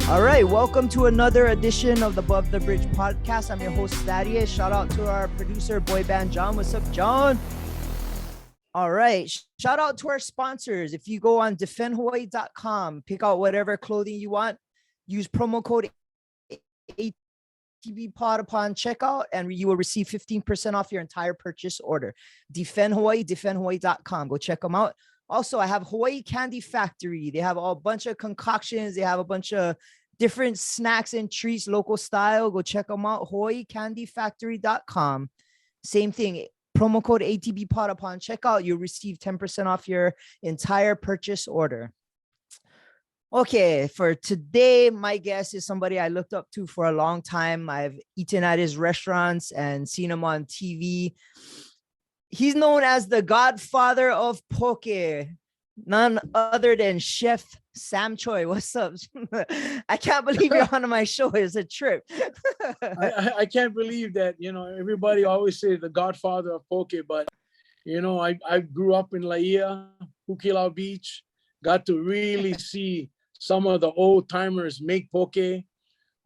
All right, welcome to another edition of the Above the Bridge podcast. I'm your host, Thaddeus. Shout out to our producer, Boy Band John. What's up, John? All right, shout out to our sponsors. If you go on defendhawaii.com, pick out whatever clothing you want, use promo code ATBPod upon checkout, and you will receive 15% off your entire purchase order. Defend Hawaii, defendhawaii.com. Go check them out. Also, I have Hawaii Candy Factory. They have a bunch of concoctions. They have a bunch of different snacks and treats, local style. Go check them out. HawaiiCandyFactory.com. Same thing. Promo code ATBPod upon checkout. You'll receive 10% off your entire purchase order. Okay, for today, my guest is somebody I looked up to for a long time. I've eaten at his restaurants and seen him on TV. He's known as the Godfather of Poke, none other than Chef Sam Choy. What's up? I can't believe you're on my show. It's a trip. I can't believe that, everybody always says the Godfather of Poke, but, I grew up in Laie, Hukilau Beach, got to really see some of the old timers make poke. Their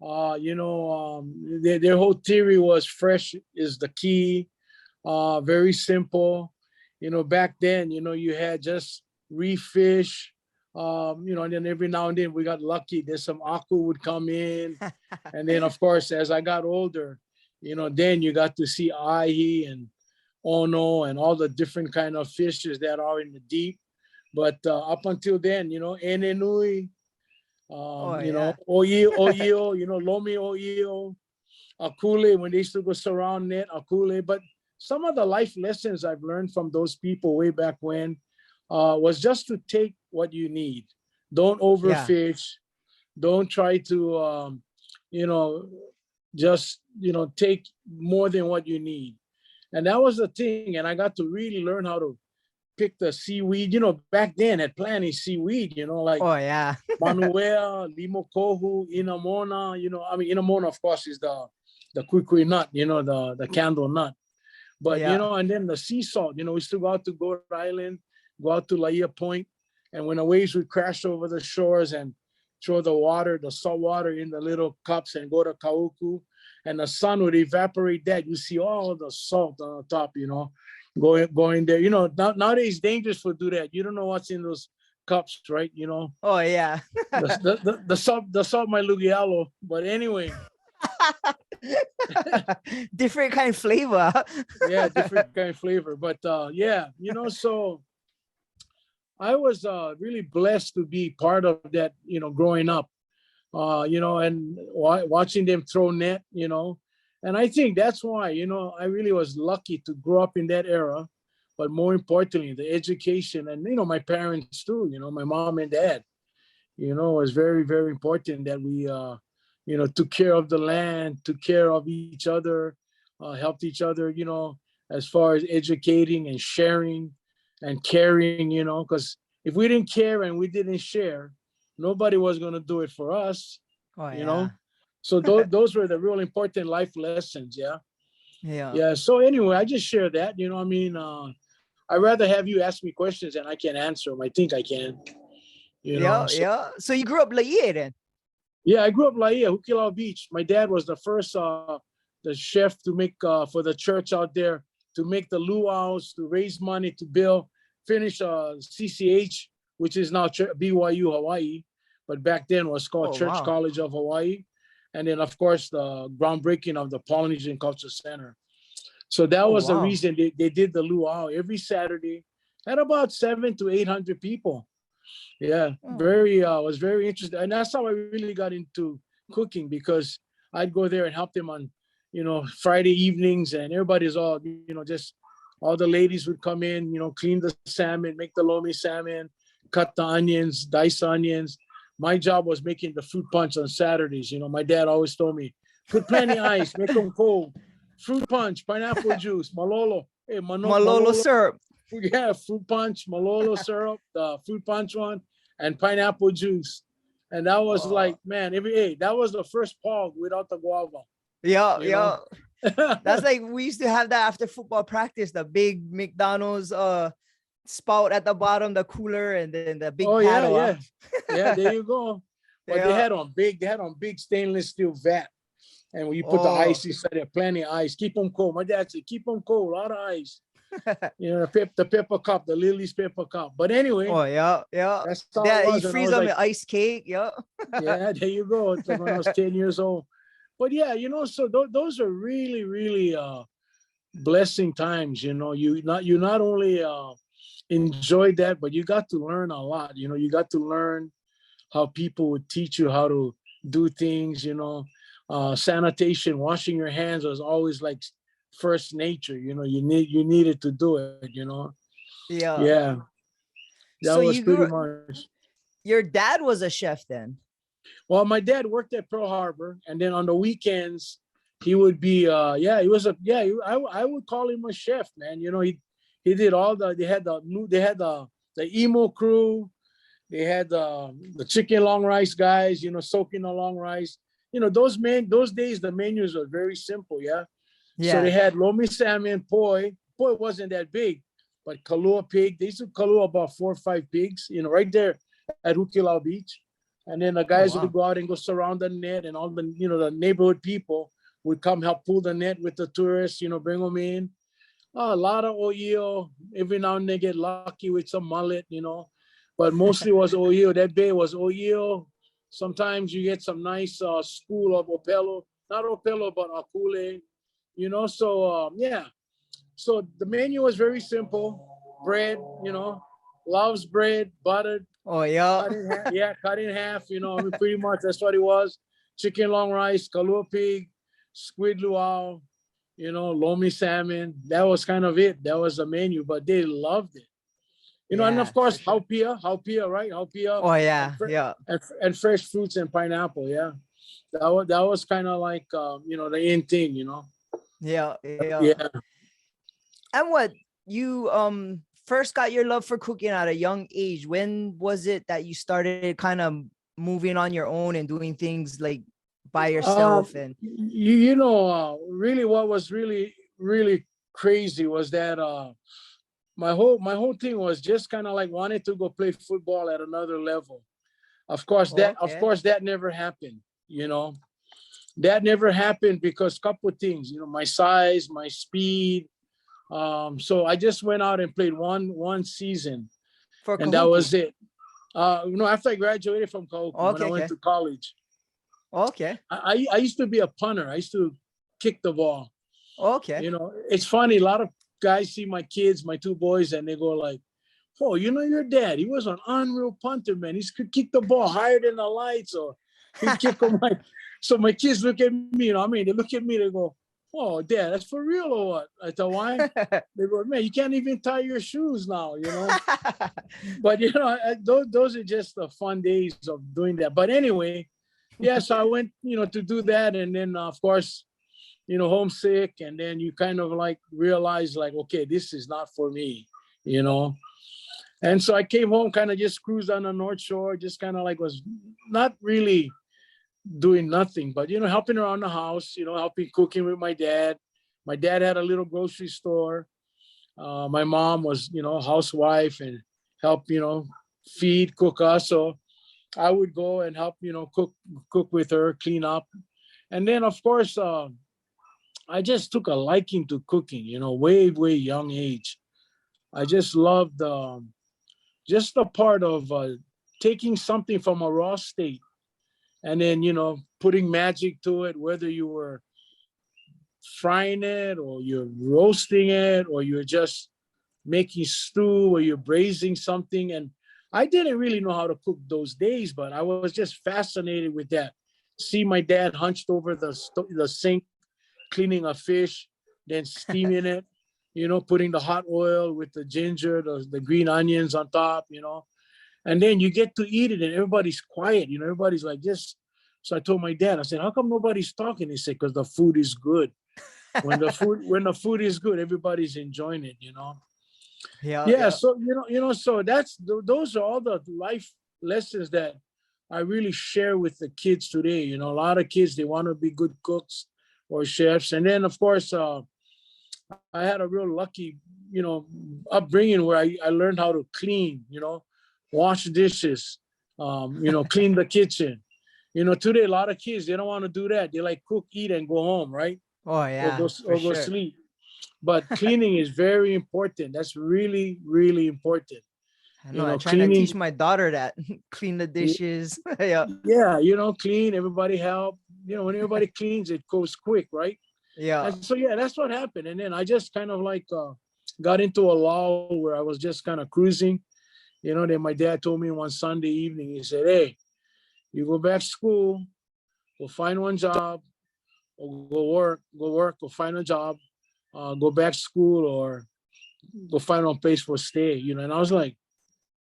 whole theory was fresh is the key. Very simple. Back then, you had just reef fish, and then every now and then we got lucky. There's some aku would come in. And then, of course, as I got older, then you got to see ahi and ono and all the different kind of fishes that are in the deep. But up until then, enenui, oio, lomi oio, akule, when they used to go surround net, akule. But some of the life lessons I've learned from those people way back when was just to take what you need. Don't overfish. Don't try to, take more than what you need. And that was the thing. And I got to really learn how to pick the seaweed. Back then at Planning seaweed, like Manuel, Limokohu, Inamona, Inamona, of course, is the kukui nut, the candle nut. But, and then the sea salt, we used to go out to Goat Island, go out to Laie Point. And when the waves would crash over the shores and throw the salt water in the little cups and go to Kauku, and the sun would evaporate that, you see all the salt on the top, going there. Nowadays it's dangerous to do that. You don't know what's in those cups, right? Oh, yeah. the salt might look yellow, but anyway. Different kind of flavor. Yeah, different kind of flavor. But so I was really blessed to be part of that, growing up, and watching them throw net, and I think that's why, I really was lucky to grow up in that era. But more importantly, the education and, my parents too, my mom and dad, was very, very important that we, took care of the land, took care of each other, helped each other, as far as educating and sharing and caring, because if we didn't care and we didn't share, nobody was going to do it for us, So those were the real important life lessons. Yeah. So anyway, I just share that, I'd rather have you ask me questions and I can answer them. I think I can, So you grew up Laie then? Yeah, I grew up Laie, Hukilau Beach. My dad was the first the chef to make for the church out there, to make the luau's, to raise money to finish CCH, which is now BYU Hawaii, but back then was called Church College of Hawaii. And then, of course, the groundbreaking of the Polynesian Culture Center. So that was the reason they did the luau every Saturday at about 700 to 800 people. Yeah, was very interesting. And that's how I really got into cooking, because I'd go there and help them on, Friday evenings, and everybody's all, just all the ladies would come in, clean the salmon, make the lomi salmon, cut the onions, dice onions. My job was making the fruit punch on Saturdays. My dad always told me, put plenty ice, make them cold. Fruit punch, pineapple juice, malolo. Hey, malolo syrup. Yeah, fruit punch, malolo syrup, the fruit punch one, and pineapple juice. And that was like, man, that was the first pog without the guava. Yeah. That's like, we used to have that after football practice, the big McDonald's spout at the bottom, the cooler, and then the big paddle. Yeah, there you go. But they had on big stainless steel vat. And when you put the ice inside there, plenty of ice. Keep them cold. My dad said, keep them cold, a lot of ice. You know, the pepper cup, the Lily's pepper cup. But anyway, yeah. that's how it was. You freeze them with ice cake. Yeah. Yeah, there you go. It's like when I was 10 years old. But yeah, you know, so those are really, really blessing times. You know, you not only enjoyed that, but you got to learn a lot. You know, you got to learn how people would teach you how to do things. You know, sanitation, washing your hands was always like first nature. You know, you needed to do it. You know, yeah, that So was pretty much. Your dad was a chef then? Well, my dad worked at Pearl Harbor, and then on the weekends he would be I would call him a chef, man. You know, he did all they had the emo crew, they had the chicken long rice guys, you know, soaking the long rice. You know, those days the menus were very simple, yeah. So they had lomi salmon, poi. Poi wasn't that big, but kalua pig. They used to kalua about 4 or 5 pigs, you know, right there at Hukilau Beach. And then the guys would go out and go surround the net, and all the, you know, the neighborhood people would come help pull the net with the tourists, you know, bring them in. A lot of oil. Every now and then get lucky with some mullet, you know, but mostly was oil. That day was oil. Sometimes you get some nice spool of opelo, not opelo, but akule, you know. So yeah. So the menu was very simple. Bread, you know, loves bread, buttered. Oh yeah. Cut in half, you know, I mean, pretty much that's what it was. Chicken long rice, kalua pig, squid luau, you know, lomi salmon. That was kind of it. That was the menu, but they loved it. You know, and of course, haupia, right? Haupia. Oh yeah, and fresh fruits and pineapple, yeah. That was kind of like, you know, the in thing, you know. Yeah. Yeah. And what you first got your love for cooking at a young age? When was it that you started kind of moving on your own and doing things like by yourself? And you know, really, what was really crazy was that my whole thing was just kind of like wanted to go play football at another level. Of course, that never happened. You know, that never happened because couple things. You know, my size, my speed. So I just went out and played one season, and that was it. You know, after I graduated from Kahuku, when I went to college. Okay. I used to be a punter. I used to kick the ball. Okay. You know, it's funny. A lot of guys see my kids, my 2 boys, and they go like, "Oh, you know your dad? He was an unreal punter, man. He could kick the ball higher than the lights, or he'd kick them like." So my kids look at me. You know, I mean, they look at me. They go, "Oh, Dad, that's for real or what?" I thought, "Why?" They go, "Man, you can't even tie your shoes now, you know." But you know, those are just the fun days of doing that. But anyway, yeah. So I went, you know, to do that, and then of course, you know, homesick, and then you kind of like realize, like, okay, this is not for me, you know. And so I came home, kind of just cruised on the North Shore, just kind of like was not really doing nothing, but, you know, helping around the house, you know, helping cooking with my dad. My dad had a little grocery store. My mom was, you know, a housewife and help, you know, feed, cook us. So I would go and help, you know, cook with her, clean up. And then, of course, I just took a liking to cooking, you know, way young age. I just loved just the part of taking something from a raw state and then, you know, putting magic to it, whether you were frying it or you're roasting it or you're just making stew or you're braising something. And I didn't really know how to cook those days, but I was just fascinated with that. See my dad hunched over the sink, cleaning a fish, then steaming it, you know, putting the hot oil with the ginger, the green onions on top, you know. And then you get to eat it and everybody's quiet, you know, everybody's like this. So I told my dad, I said, how come nobody's talking? He said, because the food is good. When the food is good, everybody's enjoying it, you know. Yeah. So, you know, so those are all the life lessons that I really share with the kids today. You know, a lot of kids, they want to be good cooks or chefs. And then, of course, I had a real lucky, you know, upbringing where I learned how to clean, you know, wash dishes, you know, clean the kitchen. You know, today a lot of kids, they don't want to do that. They like cook, eat, and go home, right? Oh Or yeah, go for or go sure. sleep. But cleaning is very important. That's really, really important. I know. You I'm know, trying to teach cleaning. my daughter that. Clean the dishes. Yeah. Yeah, you know, clean. Everybody help. You know, when everybody cleans, it goes quick, right? Yeah. And so yeah, that's what happened. And then I just kind of like got into a lull where I was just kind of cruising. You know, then my dad told me one Sunday evening, he said, "Hey, you go back to school, go find one job, or go work, go find a job, go back to school, or go find a place for stay." You know, and I was like,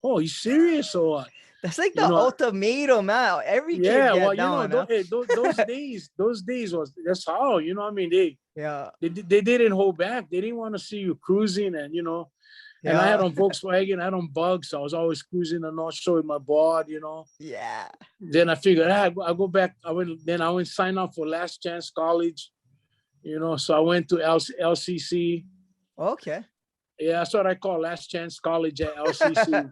"Oh, you serious or what?" That's like You the know, ultimatum, man. Every kid yeah. Well, get you know, down, huh? those days was that's how, you know. I mean, Yeah. they didn't hold back. They didn't want to see you cruising, and you know. And I had Yeah. on Volkswagen, I had on Bugs, so I was always cruising the North Shore with my board, you know. Yeah. Then I figured, I go back. I went sign up for Last Chance College, you know. So I went to LCC. Okay. Yeah, that's what I call Last Chance College at LCC.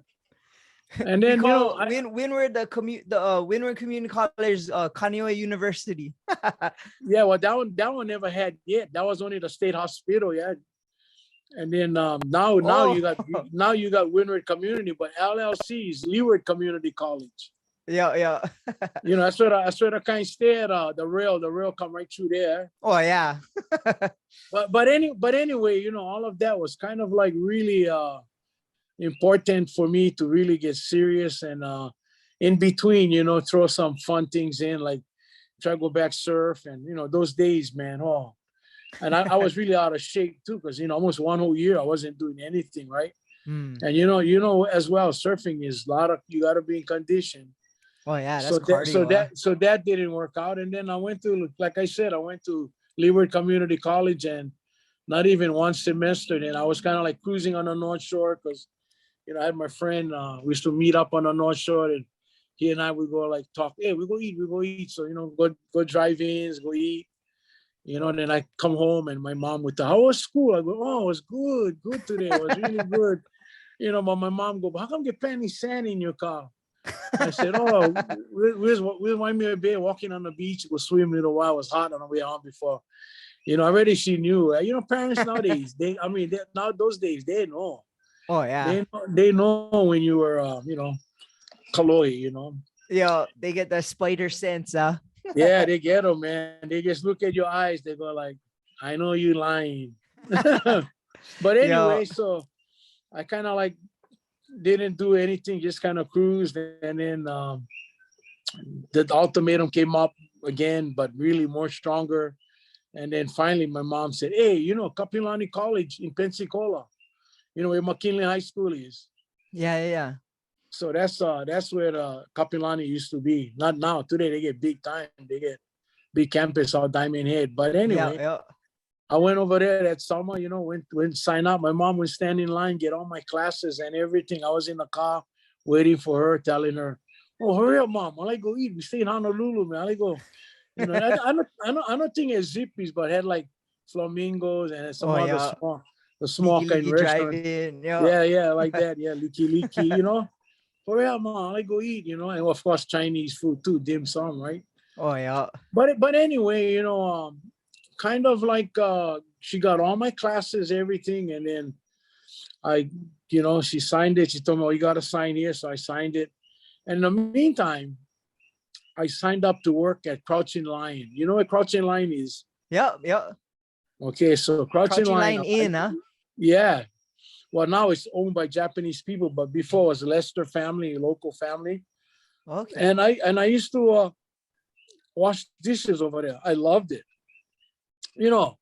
And We then, you know, call Windward the Windward Community College Kaneohe University. yeah, well, that one never had yet. That was only the state hospital, yeah. And then Oh, now you got Windward Community, but LLC is Leeward Community College. yeah, yeah. You know, that's where I kind of stay at the rail come right through there. Oh yeah. But anyway, you know, all of that was kind of like really important for me to really get serious and in between, you know, throw some fun things in, like try to go back surf. And you know, those days, man, oh. And I was really out of shape too, because you know, almost one whole year I wasn't doing anything, right? Hmm. And you know as well, surfing is a lot of, you got to be in condition. Oh yeah, that's cardio, huh? So that didn't work out. And then I went to, like I said, I went to Leeward Community College, and not even one semester. Then I was kind of like cruising on the North Shore because, you know, I had my friend, we used to meet up on the North Shore, and he and I would go like talk, hey, we go eat. So, you know, go drive-ins, go eat. You know, and then I come home and my mom would tell, how was school? I go, oh, it was good today. It was really good. You know, but my mom go, but how come you put any sand in your car? I said, oh, we'll wind me a bit walking on the beach, go swim a little while. It was hot on the way home before. You know, already she knew. You know, parents nowadays, now those days, they know. Oh yeah. They know when you were, you know, Kaloi, you know. Yeah, they get the spider sense, huh? Yeah, they get them, man. They just look at your eyes. They go like, I know you lying. But Yeah. anyway, so I kind of like didn't do anything, just kind of cruised. And then the ultimatum came up again, but really more stronger. And then finally my mom said, hey, you know, Kapilani College in Pensacola, you know, where McKinley High School is. Yeah, yeah. So that's where Kapilani used to be. Not now. Today they get big time. They get big campus out Diamond Head. But Yeah, anyway, yeah. I went over there that summer, you know, went sign up. My mom would stand in line, get all my classes and everything. I was in the car waiting for her, telling her, oh, hurry up, mom. I like go eat. We stay in Honolulu, man. I like go, you know, I don't think it's Zippies, but had like flamingos and some Oh other yeah. small Leaky kind leaky of drive restaurant. in. Yeah. Yeah, like that. Yeah, leaky, you know. Hurry up, mom. I like go eat, you know. And of course, Chinese food too, dim sum, right? Oh yeah. But anyway, you know, kind of like she got all my classes, everything, and then I, you know, she signed it. She told me, "Oh, you got to sign here," so I signed it. And in the meantime, I signed up to work at Crouching Lion. You know what Crouching Lion is? Yeah, yeah. Okay, so Crouching Crouching Lion, Lion in, huh? yeah. Well, now it's owned by Japanese people, but before it was Lester family, local family. Okay. And I used to wash dishes over there. I loved it. You know,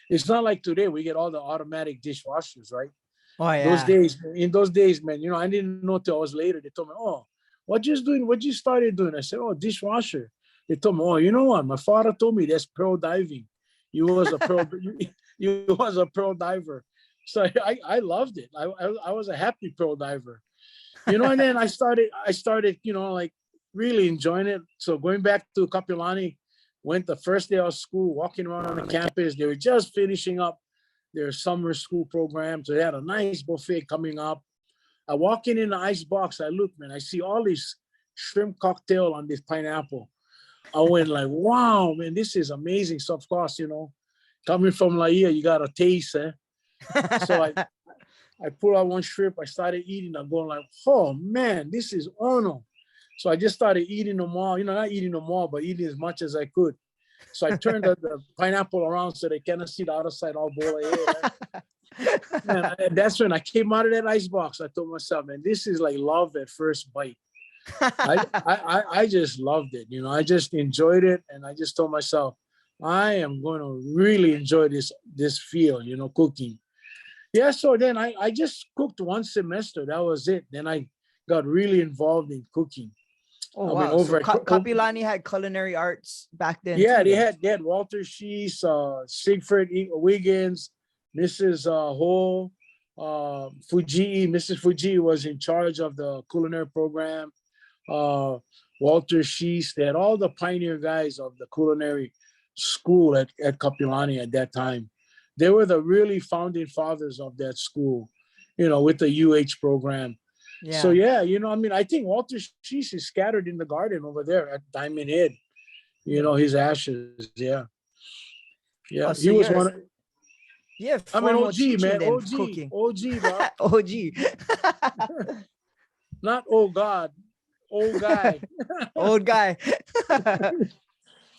it's not like today we get all the automatic dishwashers, right? Oh yeah. In those days, man, you know, I didn't know till I was later. They told me, oh, what you doing? What you started doing? I said, oh, dishwasher. They told me, oh, you know what? My father told me that's pearl diving. You was a pearl, you was a pearl diver. So I loved it. I was a happy pearl diver. You know, and then I started, you know, like really enjoying it. So going back to Kapilani, went the first day of school, walking around on the campus. They were just finishing up their summer school program. So they had a nice buffet coming up. I walk in the ice box. I look, man, I see all these shrimp cocktail on this pineapple. I went like, wow, man, this is amazing. So of course, coming from Laie, you got a taste, eh? So I pulled out one shrimp, I started eating, I'm going like, oh man, this is ono. So I just started eating them all, not eating them all, but eating as much as I could. So I turned the pineapple around so they cannot see the other side all bowl of air. Man, that's when I came out of that ice box. I told myself, man, this is like love at first bite. I just loved it. I just enjoyed it. And I just told myself, I am going to really enjoy this field, cooking. Yeah, so then I just cooked one semester. That was it. Then I got really involved in cooking. Oh, wow. So Kapiolani had culinary arts back then. Yeah, too, they had Walter Shees, Siegfried Wiggins, Mrs. Ho, Fuji. Mrs. Fuji was in charge of the culinary program. Walter Shees, they had all the pioneer guys of the culinary school at Kapiolani at that time. They were the really founding fathers of that school, with the UH program. Yeah. So yeah, I think Walter Shees is scattered in the garden over there at Diamond Head. His ashes. Yeah. Yeah. Oh, so he was one of, yeah, I'm an OG, man. OG. Cooking. OG, bro. OG. Not oh God. Old guy. Old guy.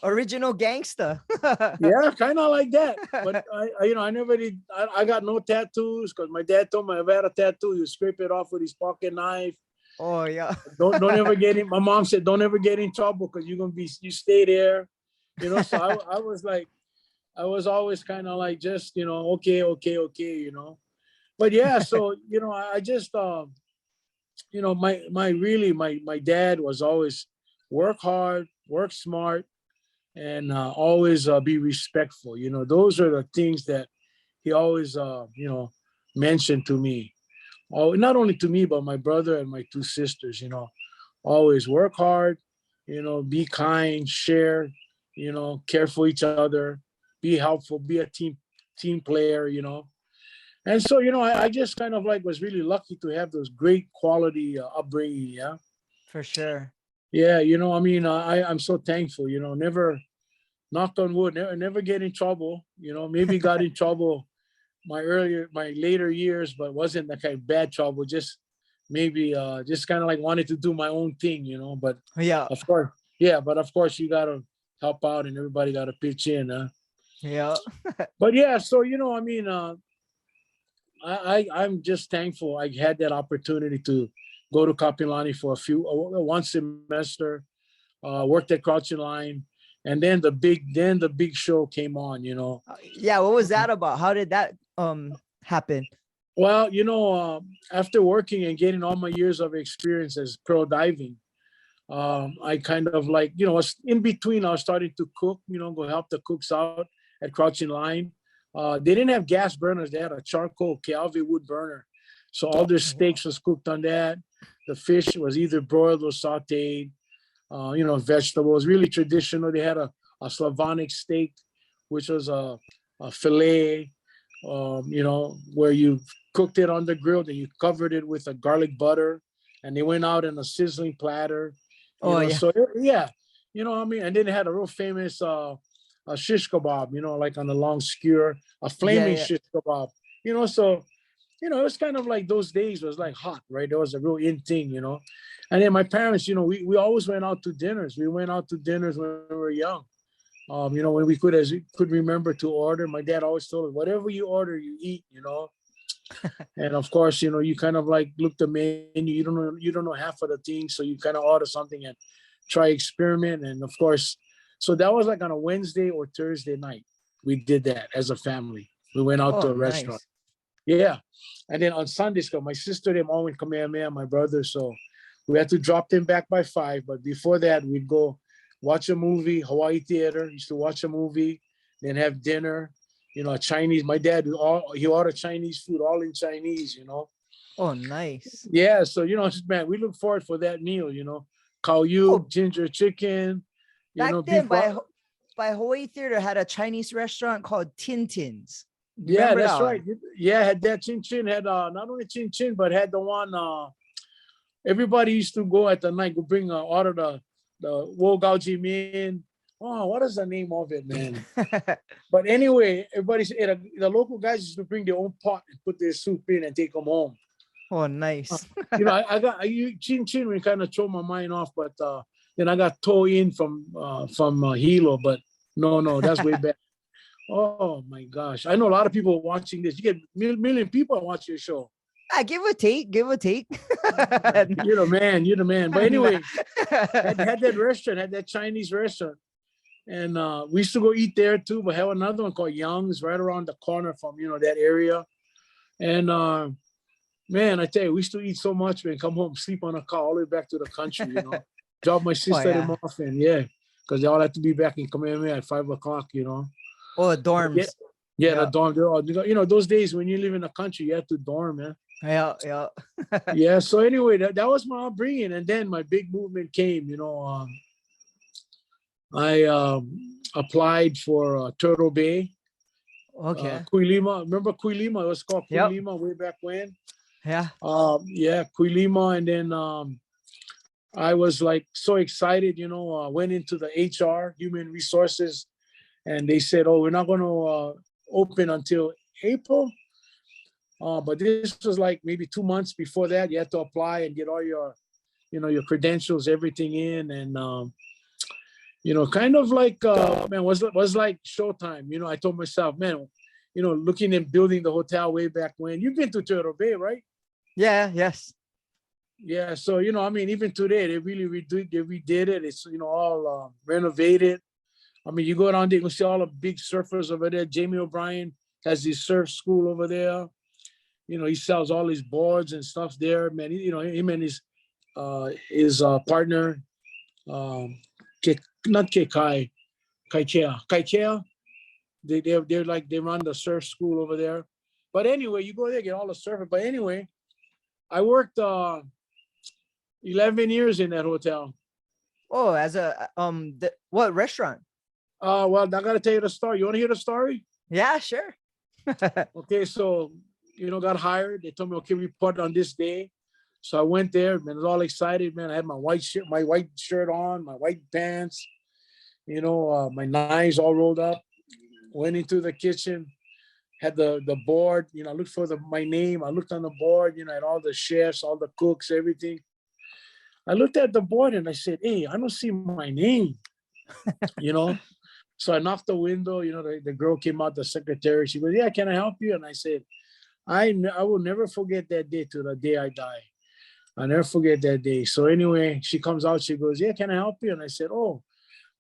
Original gangster. Yeah, kind of like that. But I never did. I got no tattoos because my dad told me if I had a tattoo, you scrape it off with his pocket knife. Oh yeah. Don't ever get in. My mom said, don't ever get in trouble because you stay there. So I was like, I was always kind of like just okay. But yeah, so I just my dad was always work hard, work smart, and always be respectful. Those are the things that he always mentioned to me. Oh, not only to me, but my brother and my two sisters. Always work hard. Be kind, share. Care for each other, be helpful, be a team player. And so I just kind of like was really lucky to have those great quality upbringing. Yeah, for sure. Yeah, I'm so thankful. Never, knocked on wood, never get in trouble. Maybe got in trouble my later years, but wasn't that kind of bad trouble. Just maybe just kind of like wanted to do my own thing. But yeah, of course, you gotta help out, and everybody gotta pitch in. Yeah. But yeah, so I'm just thankful I had that opportunity to go to Kapiolani for one semester, worked at Crouching Line, and then the big show came on. Yeah, what was that about? How did that happen? Well, after working and getting all my years of experience as pro diving, I kind of like, was in between. I was starting to cook, go help the cooks out at Crouching Line. They didn't have gas burners. They had a charcoal Calvi wood burner. So all their steaks was cooked on that. The fish was either broiled or sauteed. Vegetables, really traditional. They had a Slavonic steak, which was a filet, where you cooked it on the grill, then you covered it with a garlic butter, and they went out in a sizzling platter. So yeah, and then they had a real famous a shish kebab, like on a long skewer, a flaming shish kebab, so, it was kind of like those days was like hot, right? There was a real in thing, And then my parents, we always went out to dinners. We went out to dinners when we were young. When we could remember to order. My dad always told us, whatever you order, you eat, And of course, you kind of like look the menu, you don't know half of the things. So you kind of order something and try experiment. And of course, so that was like on a Wednesday or Thursday night. We did that as a family. We went out to a restaurant. Yeah. And then on Sundays, my sister, them all went Kamehameha, my brother. So we had to drop them back by 5. But before that, we'd go watch a movie, Hawaii Theater. Used to watch a movie, then have dinner. Chinese. My dad, he ordered Chinese food, all in Chinese, Oh, nice. Yeah. So, man, we look forward for that meal, Kao yu, ginger chicken. Back then, by Hawaii Theater had a Chinese restaurant called Tintin's. Yeah, that's right. Yeah, had that Chin Chin, had not only Chin Chin, but had the one everybody used to go at the night, go bring order the Wo Gao Ji Min. Oh, what is the name of it, man? But anyway, the local guys used to bring their own pot and put their soup in and take them home. Oh, nice. You chin chin we kind of throw my mind off, but then I got towed in from Hilo, but no, that's way back. Oh my gosh, I know a lot of people watching this. You get million people watch your show. Give or take. You're the man. But anyway, had that restaurant, had that Chinese restaurant. And we used to go eat there too, but have another one called Young's right around the corner from, that area. And man, I tell you, we used to eat so much, man, come home, sleep on a car all the way back to the country, Drop my sister them off, and because they all had to be back in Kamehameha at 5 o'clock, Oh, dorms. The dorm. They're all, those days when you live in the country, you have to dorm, man. Yeah. Yeah. So anyway, that was my upbringing. And then my big movement came, I applied for Turtle Bay. Okay. Kuilima. Remember Kuilima? It was called Kuilima way back when. Yeah. Kuilima. And then I was like so excited, went into the HR, human resources, and they said, oh, we're not going to open until April. But this was like maybe 2 months before that. You had to apply and get all your, your credentials, everything in. And, kind of like, man, was like showtime. I told myself, man, looking and building the hotel way back when. You've been to Turtle Bay, right? Yeah, yes. Yeah, so, even today, they really redid it. It's, all renovated. You go down there, you can see all the big surfers over there. Jamie O'Brien has his surf school over there. He sells all his boards and stuff there, man. Him and his partner, not Kekai, Kaikea. They're like, they run the surf school over there. But anyway, you go there, get all the surfing. But anyway, I worked 11 years in that hotel. Oh, as a what restaurant? Well, I gotta tell you the story. You want to hear the story? Yeah, sure. Okay, so got hired. They told me, okay, report on this day. So I went there, man. I was all excited, man. I had my white shirt on, my white pants, my knives all rolled up. Went into the kitchen, had the board, I looked for my name. I looked on the board, had all the chefs, all the cooks, everything. I looked at the board and I said, hey, I don't see my name, So I knocked the window, the girl came out, the secretary. She goes, yeah, can I help you? And I said, I will never forget that day to the day I die. I'll never forget that day. So anyway, she comes out, she goes, yeah, can I help you? And I said, oh,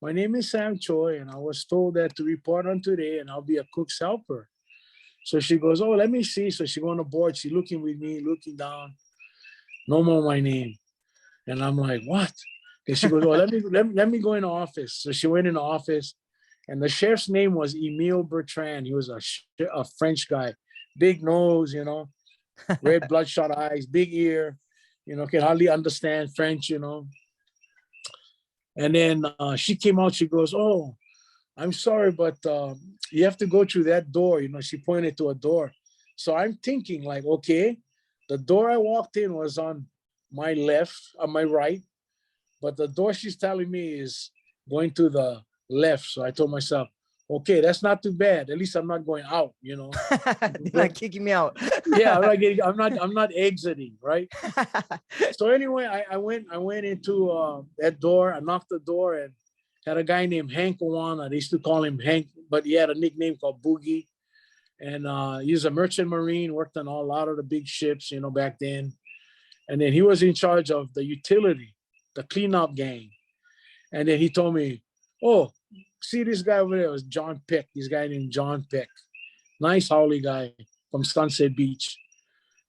my name is Sam Choy, and I was told that to report on today, and I'll be a cook's helper. So she goes, oh, let me see. So she go on the board, she looking with me, looking down, no more my name. And I'm like, what? And she goes, oh, let me go in the office. So she went in the office, and the chef's name was Emile Bertrand. He was a French guy, big nose, red bloodshot eyes, big ear, can hardly understand French, And then she came out, she goes, oh, I'm sorry, but you have to go through that door. She pointed to a door. So I'm thinking like, okay, the door I walked in was on my left, on my right, but the door she's telling me is going to the left. So I told myself, okay, that's not too bad. At least I'm not going out, They're not kicking me out. Yeah, I'm not exiting, right? So anyway, I went into that door. I knocked the door and had a guy named Hank Owana. They used to call him Hank, but he had a nickname called Boogie. And he was a merchant marine, worked on a lot of the big ships, back then. And then he was in charge of the utility, the cleanup gang. And then he told me, oh, see this guy over there? It was John Peck, this guy named John Peck. Nice howly guy from Sunset Beach.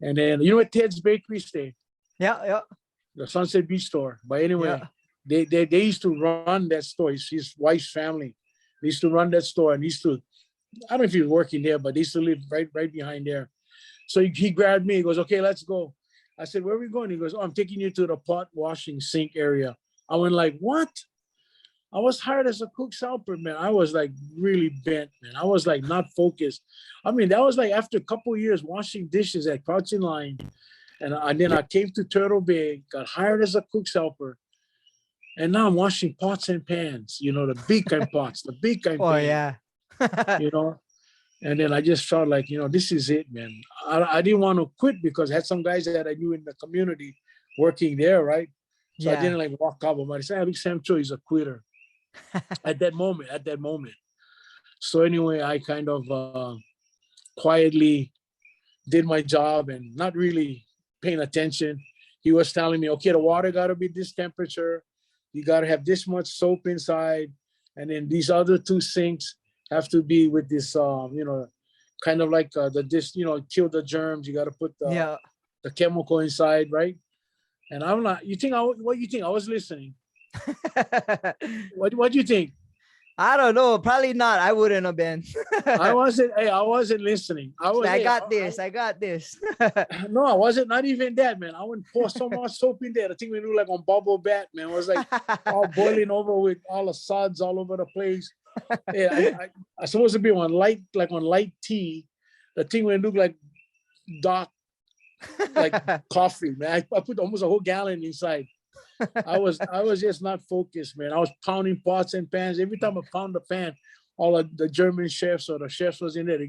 And then, where Ted's Bakery stay? Yeah. The Sunset Beach store. But anyway, they used to run that store. His wife's family. They used to run that store, and I don't know if he was working there, but they used to live right behind there. So he grabbed me. He goes, okay, let's go. I said, where are we going? He goes, oh, I'm taking you to the pot washing sink area. I went like, what? I was hired as a cook's helper, man. I was like really bent, man. I was like not focused. That was like after a couple of years washing dishes at Crouching Line. And then I came to Turtle Bay, got hired as a cook's helper. And now I'm washing pots and pans, the big kind pots, the big kind Oh pan, yeah. you know. And then I just felt like, this is it, man. I didn't want to quit because I had some guys that I knew in the community working there, right? So I Yeah. didn't like walk out, but I said, I think Sam Choy is a quitter at that moment, So anyway, I kind of quietly did my job and not really paying attention. He was telling me, okay, the water got to be this temperature. You got to have this much soap inside. And then these other two sinks have to be with this, kind of like kill the germs. You got to put Yeah. the chemical inside, right? And I'm not, what you think? I was listening. What do you think? I don't know. Probably not. I wouldn't have been. I wasn't listening. I got this. I got this. No, I wasn't. Not even that, man. I wouldn't pour so much soap in there. The thing we do like on bubble bath, man. It was like all boiling over with all the suds all over the place. Yeah, I supposed to be on light tea. The thing would look like dark, like coffee, man. I put almost a whole gallon inside. I was just not focused, man. I was pounding pots and pans. Every time I pound the pan, all of the German chefs or the chefs was in there.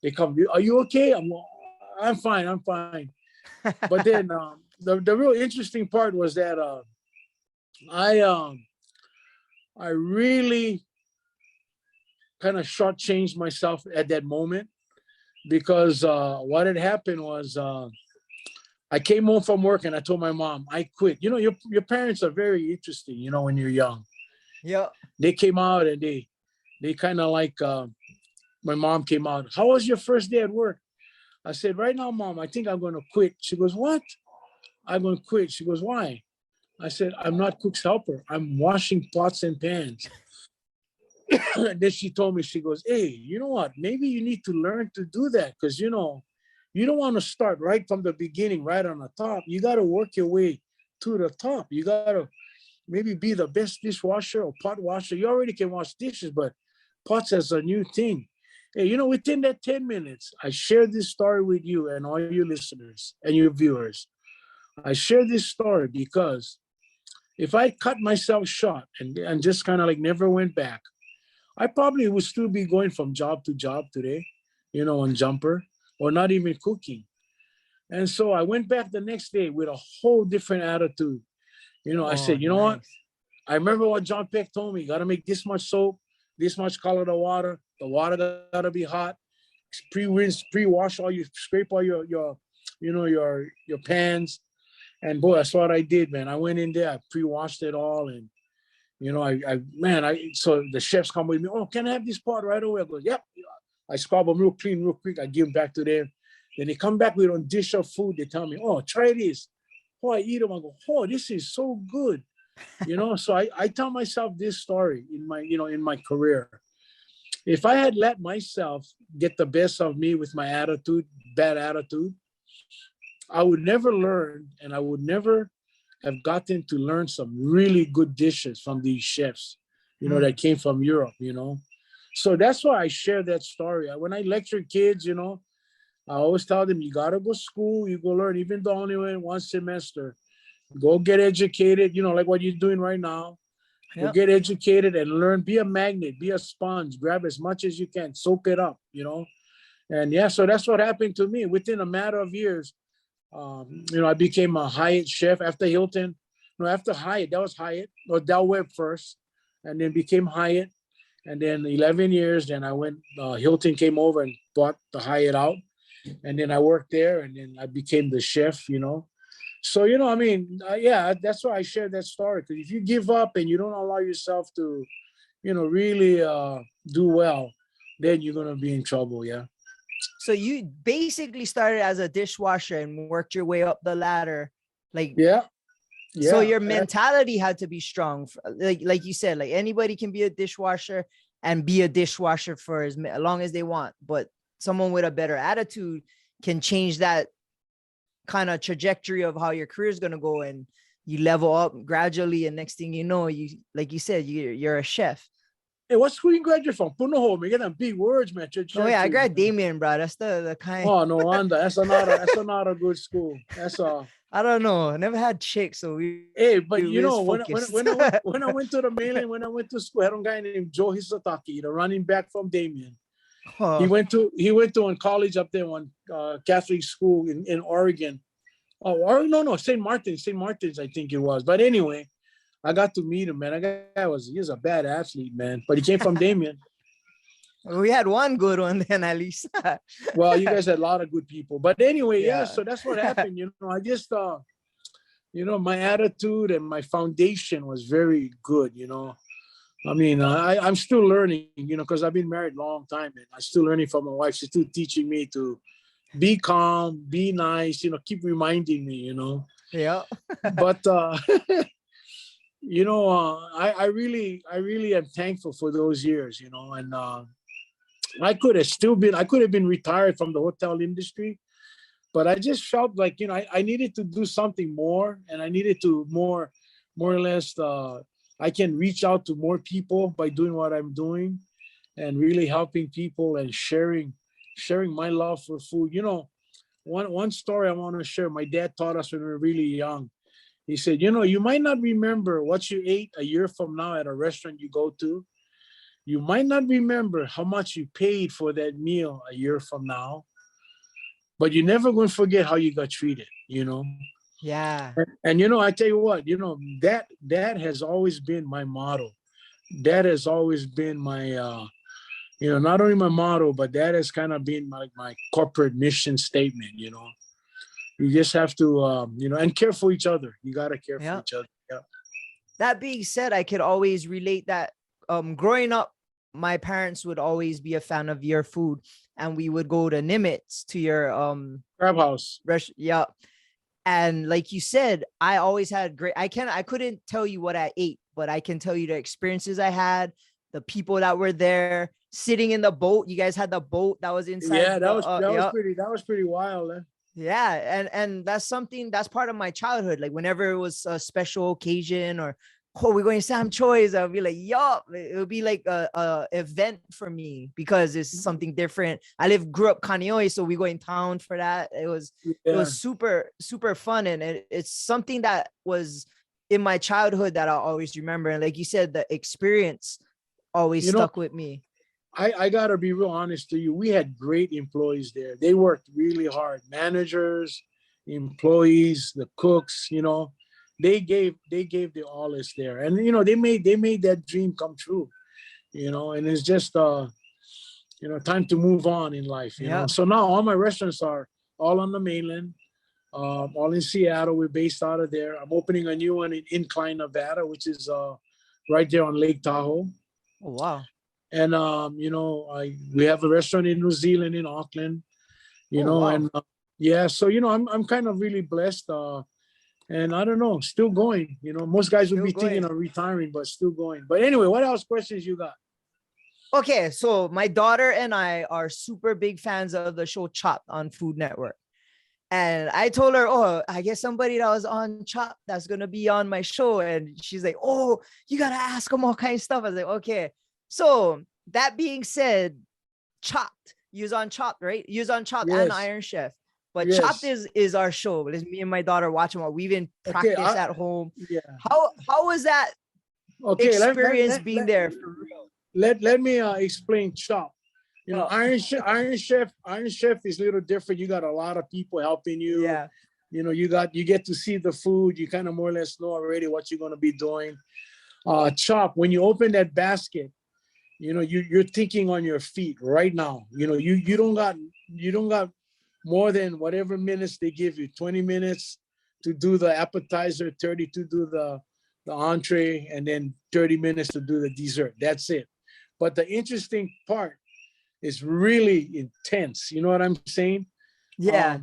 They come, are you okay? I'm fine. I'm fine. But then the real interesting part was that I really kind of shortchanged myself at that moment because what had happened was I came home from work and I told my mom, I quit. Your parents are very interesting, when you're young. Yeah. They came out and they kind of like, my mom came out. How was your first day at work? I said, right now, Mom, I think I'm going to quit. She goes, what? I'm going to quit. She goes, why? I said, I'm not cook's helper. I'm washing pots and pans. And then she told me, she goes, hey, you know what? Maybe you need to learn to do that because, you don't want to start right from the beginning, right on the top. You got to work your way to the top. You got to maybe be the best dishwasher or pot washer. You already can wash dishes, but pots is a new thing. Hey, within that 10 minutes, I share this story with you and all your listeners and your viewers. I share this story because if I cut myself short and just kind of like never went back, I probably would still be going from job to job today, on jumper or not even cooking. And so I went back the next day with a whole different attitude. I said, you know what? I remember what John Peck told me, you got to make this much soap, this much color the water got to be hot, pre-rinse, pre-wash scrape all your pans. And boy, that's what I did, man. I went in there, I pre-washed it all. And, so the chefs come with me, oh, can I have this pot right away? I go, yep. I scrub them real clean, real quick. I give them back to them. Then they come back with a dish of food. They tell me, oh, try this. Oh, I eat them. I go, oh, this is so good. So I tell myself this story in my career. If I had let myself get the best of me with my bad attitude, I would never learn and I would never have gotten to learn some really good dishes from these chefs, that came from Europe, So that's why I share that story. When I lecture kids, I always tell them, you got to go to school, you go learn, even though only in one semester. Go get educated, like what you're doing right now. Yep. Go get educated and learn, be a magnet, be a sponge, grab as much as you can, soak it up, And yeah, so that's what happened to me. Within a matter of years, I became a Hyatt chef after Hilton. No, after Hyatt, that was Hyatt, or Del Webb first, and then became Hyatt. And then 11 years, then I went, Hilton came over and bought the Hyatt out. And then I worked there and then I became the chef, So, that's why I share that story. Because if you give up and you don't allow yourself to, really do well, then you're going to be in trouble. Yeah. So you basically started as a dishwasher and worked your way up the ladder. Yeah. So your mentality had to be strong. Like you said, like anybody can be a dishwasher and be a dishwasher for as long as they want. But someone with a better attitude can change that kind of trajectory of how your career is going to go, and you level up gradually. And next thing you know, you, like you said, you're a chef. Hey, what school you graduate from? Punoho, man. Get them big words, man. No, yeah, I graduated Damien, bro. That's the kind. Oh, no wonder. That's not a good school. That's I don't know. I never had chicks, so Hey, but we you was know, focused. when I went to the mainland, when I went to school, I had a guy named Joe Hisataki, the running back from Damien. He Oh, went to one college up there, one Catholic school in Oregon. Oh, or no, St. Martin's, I think it was. But anyway, I got to meet him, man. That guy he was a bad athlete, man. But he came from Damien. we had one good one then, at least. Well, you guys had a lot of good people. But anyway, yeah, Yeah. so that's what happened. You know, I just my attitude and my foundation was very good, you know. I mean, I'm still learning, you know, because I've been married a long time, and I'm still learning from my wife. She's still teaching me to be calm, be nice, you know, keep reminding me, you know. Yeah. But you know, I really am thankful for those years, you know, and I could have been retired from the hotel industry, but I just felt like, you know, I needed to do something more, and I needed to more or less I can reach out to more people by doing what I'm doing and really helping people and sharing my love for food. You know, one story I want to share. My dad taught us when we were really young. He said, you know, you might not remember what you ate a year from now at a restaurant you go to. You might not remember how much you paid for that meal a year from now, but you're never going to forget how you got treated, you know? Yeah. And you know, I tell you what, you know, that has always been my motto. That has always been my, you know, not only my motto, but that has kind of been my corporate mission statement, you know? You just have to, you know, and care for each other. You got to care for Yeah. each other. Yeah. That being said, I could always relate that growing up, my parents would always be a fan of your food, and we would go to Nimitz to your Crab house. yeah. And like you said, I always had I couldn't tell you what I ate, but I can tell you the experiences I had, the people that were there, sitting in the boat. You guys had the boat that was inside. Yeah, that was pretty wild. Eh? Yeah, and that's part of my childhood. Like whenever it was a special occasion, or we're going to Sam Choy's, I'll be like, yup. It would be like a event for me because it's something different. Grew up Kaneohe, so we go in town for that. It was super, super fun. And it's something that was in my childhood that I'll always remember. And like you said, the experience always stuck with me. I gotta be real honest to you. We had great employees there. They worked really hard. Managers, employees, the cooks, you know, they gave their all is there. And you know, they made that dream come true, you know, and it's just you know, time to move on in life, you know. So now all my restaurants are all on the mainland, all in Seattle. We're based out of there. I'm opening a new one in Incline, Nevada, which is right there on Lake Tahoe. Oh wow. And you know, we have a restaurant in New Zealand, in Auckland, you know, wow. And yeah, so you know, I'm kind of really blessed, and I don't know, still going. You know, most guys would be thinking of retiring, but still going. But anyway, what else questions you got? Okay, so my daughter and I are super big fans of the show Chopped on Food Network. And I told her, oh, I guess somebody that was on Chopped that's going to be on my show. And she's like, oh, you got to ask them all kinds of stuff. I was like, okay. So that being said, Chopped, use on Chopped, right? Use on Chopped and Iron Chef. But Chopped is our show. It's me and my daughter watching while we even practice at home. Yeah. How was that experience being there for real? Let me explain Chopped. You know, Iron Chef is a little different. You got a lot of people helping you. Yeah. You know, you get to see the food. You kind of more or less know already what you're going to be doing. Chopped, when you open that basket, you know, you're thinking on your feet right now. You know, you don't got more than whatever minutes they give you. 20 minutes to do the appetizer, 30 to do the entree, and then 30 minutes to do the dessert. That's it. But the interesting part is really intense. You know what I'm saying? Yeah.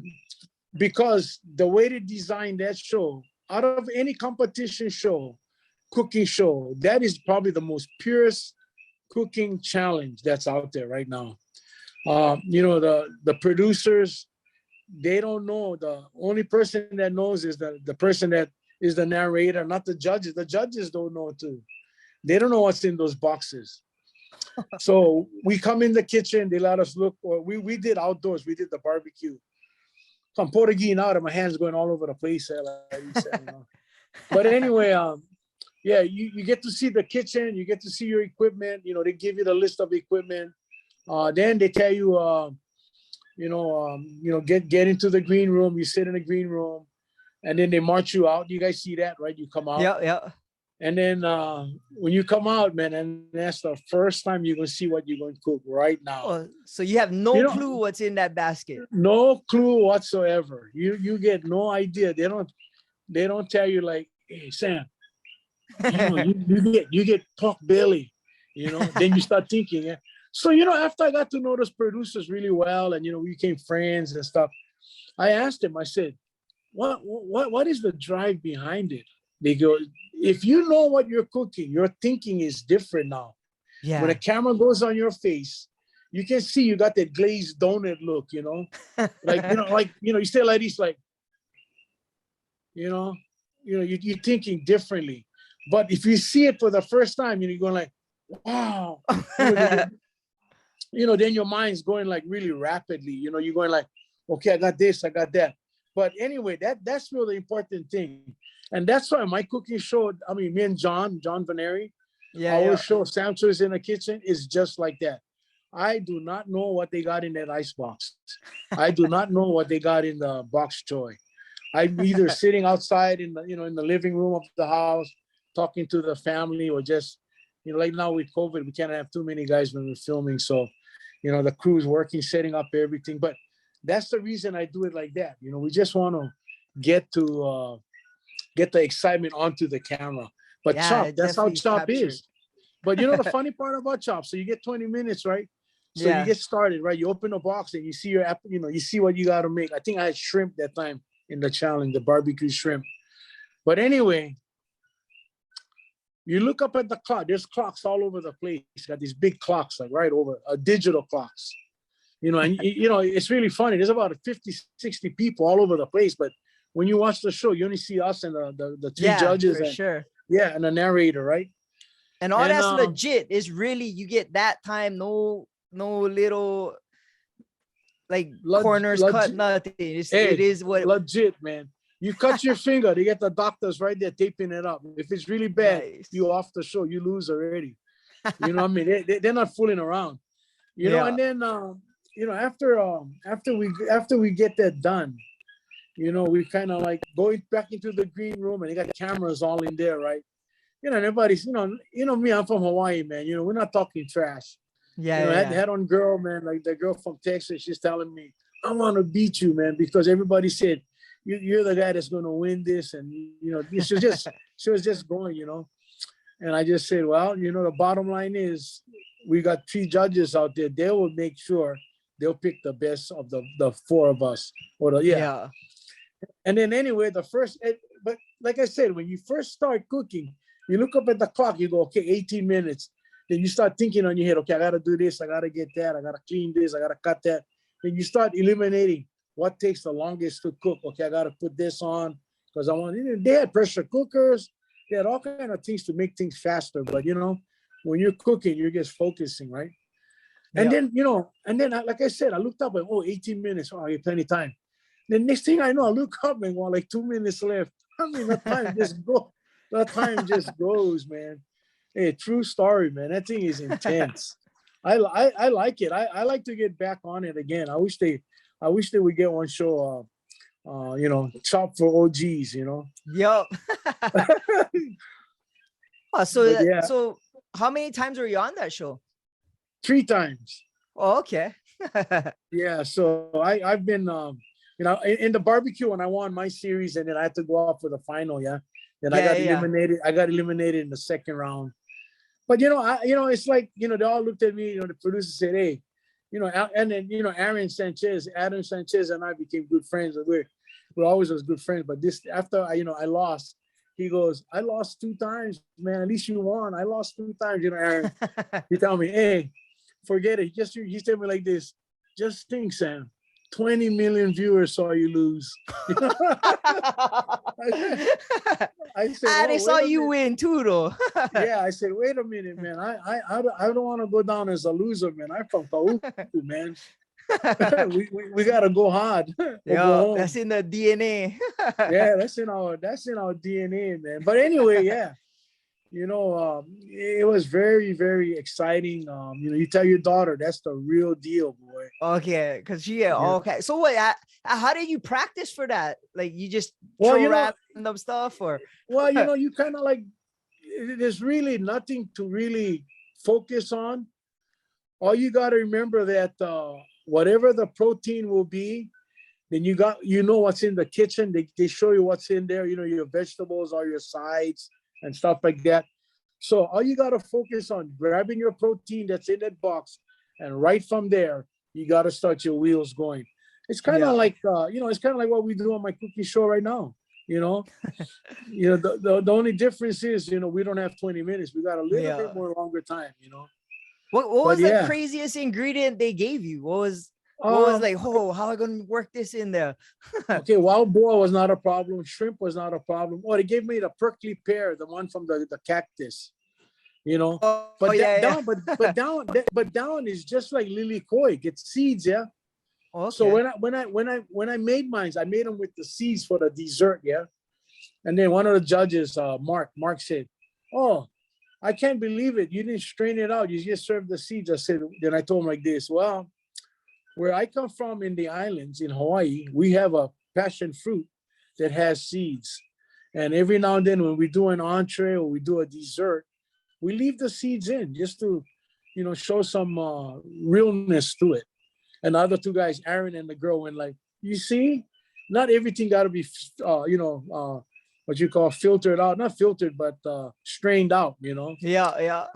Because the way they designed that show, out of any competition show, cooking show, that is probably the most purest cooking challenge that's out there right now. You know, the producers, they don't know. The only person that knows is the person that is the narrator, not the judges. The judges don't know too. They don't know what's in those boxes. So we come in the kitchen, they let us look, or we did outdoors, we did the barbecue. So I'm Portuguese out and my hands going all over the place. Like you said, you know. But anyway, yeah, you get to see the kitchen, you get to see your equipment, you know, they give you the list of equipment. Then they tell you, get into the green room, you sit in the green room, and then they march you out. You guys see that, right? You come out. Yeah, yeah. And then when you come out, man, and that's the first time you're gonna see what you're going to cook right now. Oh, so you have no clue what's in that basket. No clue whatsoever. You get no idea. They don't tell you like, hey Sam, you know, you get pork belly, you know. Then you start thinking, yeah. So after I got to know those producers really well, and we became friends and stuff, I asked him. I said, what is the drive behind it? They go, if you know what you're cooking, your thinking is different now. Yeah. When a camera goes on your face, you can see you got that glazed donut look, you stay like this, like, you're thinking differently. But if you see it for the first time, you're going like, wow. Then your mind's going like really rapidly. You're going like, okay, I got this, I got that. But anyway, that's really the important thing. And that's why my cooking show, I mean, me and John Vaneri, our show, Sam Choy in the Kitchen, is just like that. I do not know what they got in that ice box. I do not know what they got in the box choy. I'm either sitting outside in the living room of the house, talking to the family, or just, like now with COVID, we can't have too many guys when we're filming. So, the crew's working, setting up everything. But that's the reason I do it like that. We just want to get the excitement onto the camera. But Chop, that's how Chop is. But the funny part about Chop, so you get 20 minutes, right? So you get started, right? You open the box and you see your, you see what you got to make. I think I had shrimp that time in the challenge, the barbecue shrimp. But anyway, you look up at the clock. There's clocks all over the place. Got these big clocks, like right over, digital clocks. And it's really funny. There's about 50, 60 people all over the place. But when you watch the show, you only see us and the three judges. For sure. Yeah, and the narrator, right? And all that's legit. It's really, you get that time, no little like corners cut, nothing. It is what legit, man. You cut your finger, they get the doctors right there taping it up. If it's really bad, you off the show, you lose already. You know what I mean? They're not fooling around. And then after we get that done, we kind of like going back into the green room, and they got cameras all in there, right? Everybody's, me, I'm from Hawaii, man. We're not talking trash. Head on girl, man, like the girl from Texas, she's telling me, I want to beat you, man, because everybody said you're the guy that's going to win this. And, she was just going, and I just said, well, the bottom line is we got 3 judges out there. They will make sure they'll pick the best of the 4 of us. And then anyway, but like I said, when you first start cooking, you look up at the clock, you go, okay, 18 minutes. Then you start thinking on your head, okay, I got to do this, I got to get that, I got to clean this, I got to cut that. Then you start eliminating what takes the longest to cook. Okay, I got to put this on because I want, they had pressure cookers, they had all kind of things to make things faster. But, when you're cooking, you're just focusing, right? And then, like I said, I looked up and, 18 minutes, I have plenty of time. The next thing I know, I look up and go, like 2 minutes left. I mean, the time just goes. The time just goes, man. Hey, true story, man. That thing is intense. I like it. I like to get back on it again. I wish they would get one show, Chop for OGs, Yup. So how many times were you on that show? 3 times. Oh, okay. Yeah. So I've been, in the barbecue when I won my series, and then I had to go out for the final. Yeah. Then I got eliminated. I got eliminated in the second round. But it's like they all looked at me. The producer said, "Hey, and then Adam Sanchez, and I became good friends. We always was good friends. But this after I lost, he goes, I lost 2 times, man. At least you won. I lost 2 times. Aaron, he told me, hey, forget it. He told me like this. Just think, Sam. 20 million viewers saw you lose. I said, Ah, they oh, saw wait a you minute. win too, though. Yeah, I said, wait a minute, man. I don't want to go down as a loser, man. I'm from Kauku, man. we gotta go hard or go Yeah, home. that's in the DNA. Yeah, that's in our DNA, man. But anyway, yeah, it was very, very exciting. You tell your daughter that's the real deal, boy. Okay, because Yeah. okay. So what? How did you practice for that? Like you just Well, throw random stuff, or well, you kind of like there's really nothing to really focus on. All you got to remember that whatever the protein will be, then you know what's in the kitchen. They show you what's in there. Your vegetables or your sides and stuff like that. So all you got to focus on grabbing your protein that's in that box, and right from there you got to start your wheels going. It's kind of like it's kind of like what we do on my cooking show right now. The only difference is we don't have 20 minutes. We got a little bit more longer time. What But was the craziest ingredient they gave you? What was like, oh, how am I gonna work this in there? Okay, wild boar was not a problem. Shrimp was not a problem. Oh, they gave me the prickly pear, the one from the cactus. But down is just like lily koi. It's seeds, yeah. Okay. So when I made mine, I made them with the seeds for the dessert, yeah. And then one of the judges, Mark said, "Oh, I can't believe it. You didn't strain it out. You just served the seeds." Then I told him like this, well, where I come from in the islands in Hawaii, we have a passion fruit that has seeds. And every now and then when we do an entree or we do a dessert, we leave the seeds in just to, show some realness to it. And the other two guys, Aaron and the girl, went like, you see, not everything got to be, what you call filtered out, not filtered, but strained out, Yeah.